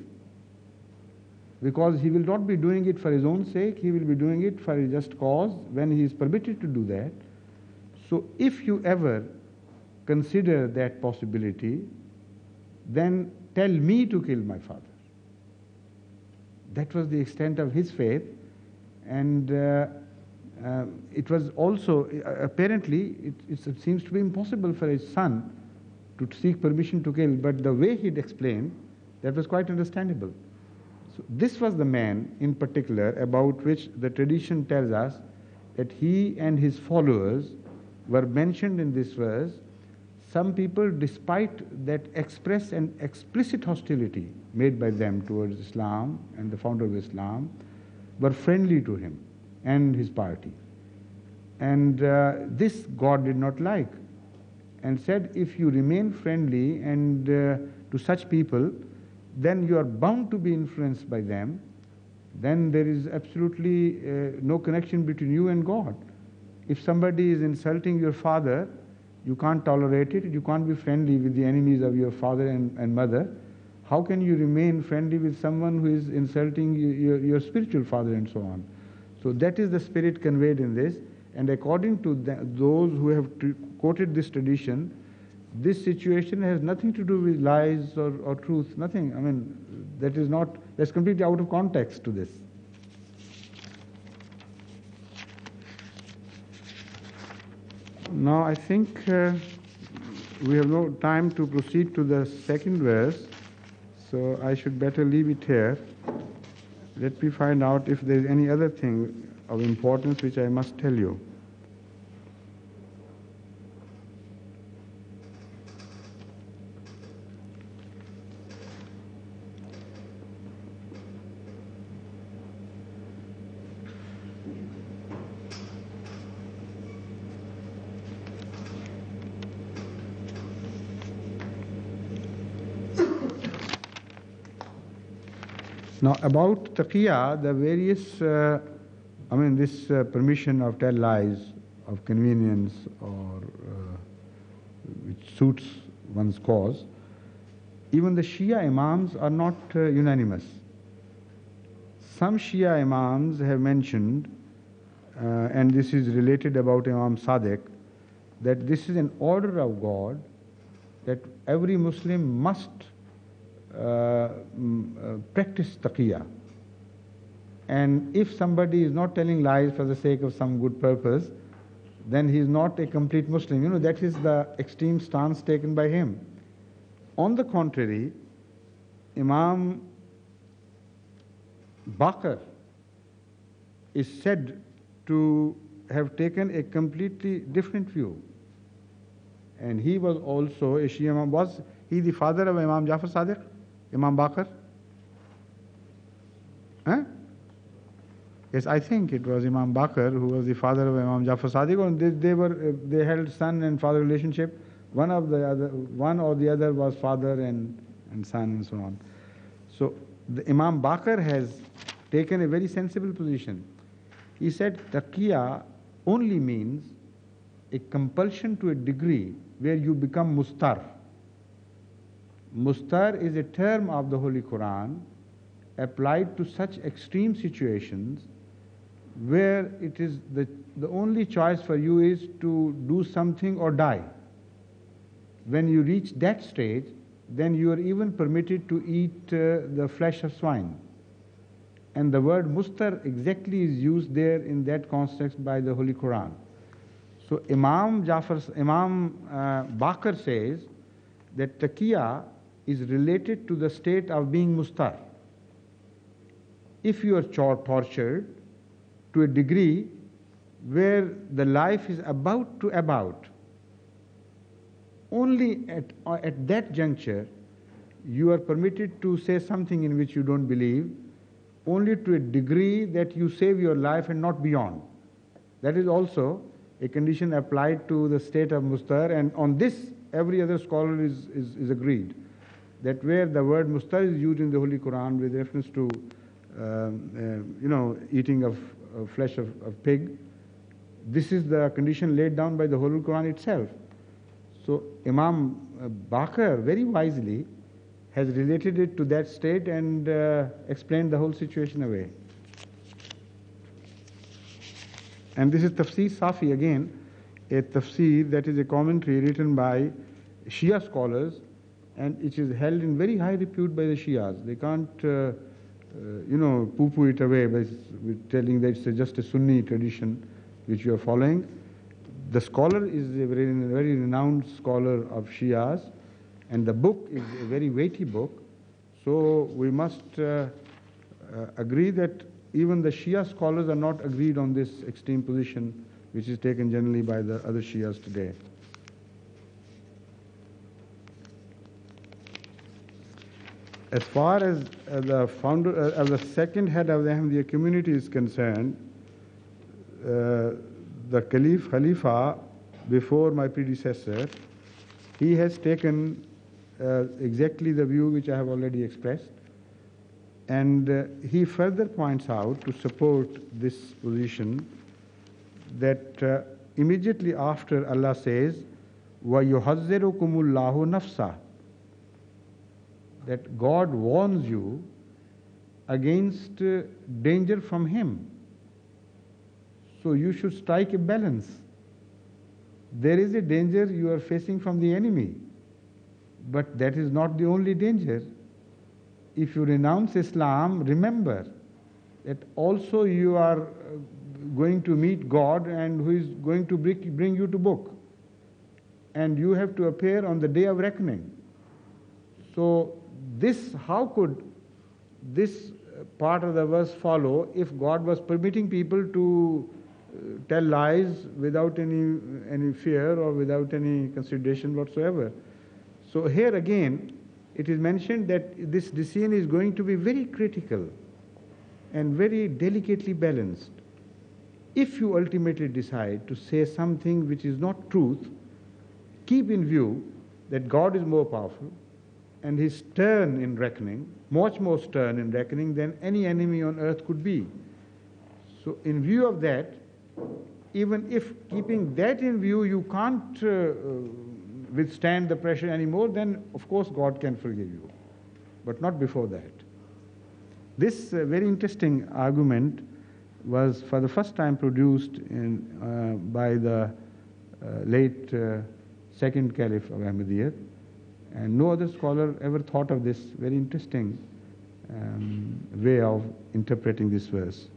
because he will not be doing it for his own sake, he will be doing it for a just cause when he is permitted to do that. So if you ever consider that possibility, then tell me to kill my father. That was the extent of his faith, and it was also, apparently, it seems to be impossible for his son to seek permission to kill, but the way he'd explained, that was quite understandable. So this was the man in particular about which the tradition tells us that he and his followers were mentioned in this verse. Some people, despite that express and explicit hostility made by them towards Islam and the founder of Islam, were friendly to him and his party. And this God did not like, and said, if you remain friendly and to such people, then you are bound to be influenced by them. Then there is absolutely no connection between you and God. If somebody is insulting your father, you can't tolerate it. You can't be friendly with the enemies of your father and mother. How can you remain friendly with someone who is insulting your spiritual father and so on? So that is the spirit conveyed in this. And according to those who have quoted this tradition, this situation has nothing to do with lies or truth, nothing. That's completely out of context to this. Now I think we have no time to proceed to the second verse, so I should better leave it here. Let me find out if there is any other thing of importance which I must tell you. Now about taqiyya, the various, this permission of tell lies, of convenience, or which suits one's cause, even the Shia Imams are not unanimous. Some Shia Imams have mentioned, and this is related about Imam Sadiq, that this is an order of God, that every Muslim must practice taqiyya. And if somebody is not telling lies for the sake of some good purpose, then he is not a complete Muslim. You know, that is the extreme stance taken by him. On the contrary, Imam Baqir is said to have taken a completely different view. And he was also a Shia Imam. Was he the father of Imam Jafar Sadiq? Imam Baqir? Huh? Yes, I think it was Imam Baqir who was the father of Imam Jafar Sadiq. And they held son and father relationship. One or the other was father and son and so on. So the Imam Baqir has taken a very sensible position. He said taqiyya only means a compulsion to a degree where you become mustar. Mustar is a term of the Holy Quran applied to such extreme situations where it is the only choice for you is to do something or die. When you reach that stage, then you are even permitted to eat the flesh of swine. And the word mustar exactly is used there in that context by the Holy Quran. So Imam Baqir says that taqiyya is related to the state of being mustar. If you are tortured to a degree where the life is about to ebb out, only at that juncture you are permitted to say something in which you don't believe, only to a degree that you save your life and not beyond. That is also a condition applied to the state of mustar, and on this every other scholar is agreed, that where the word mustar is used in the Holy Quran with reference to eating of flesh of pig, this is the condition laid down by the Holy Quran itself. So Imam Baqir very wisely has related it to that state and explained the whole situation away. And this is Tafsir Safi again, a tafsir that is a commentary written by Shia scholars, and it is held in very high repute by the Shias. They can't, poo-poo it away by telling that it's just a Sunni tradition which you are following. The scholar is a very renowned scholar of Shias, and the book is a very weighty book. So we must agree that even the Shia scholars are not agreed on this extreme position which is taken generally by the other Shias today. As far as the founder, the second head of the Ahmadiyya community is concerned, the Khalifa before my predecessor, he has taken exactly the view which I have already expressed, and he further points out to support this position that immediately after Allah says, وَيُحَذِّرُكُمُ اللَّهُ نَفْسَهُ, that God warns you against danger from Him. So you should strike a balance. There is a danger you are facing from the enemy, but that is not the only danger. If you renounce Islam, remember that also you are going to meet God, and who is going to bring you to book. And you have to appear on the day of reckoning. So how could this part of the verse follow if God was permitting people to tell lies without any fear or without any consideration whatsoever? So here again, it is mentioned that this decision is going to be very critical and very delicately balanced. If you ultimately decide to say something which is not truth, keep in view that God is more powerful and His stern in reckoning, much more stern in reckoning than any enemy on earth could be. So in view of that, even if keeping that in view you can't withstand the pressure anymore, then of course God can forgive you, but not before that. This very interesting argument was for the first time produced by the late second Caliph of Ahmadiyyat. And no other scholar ever thought of this very interesting way of interpreting this verse.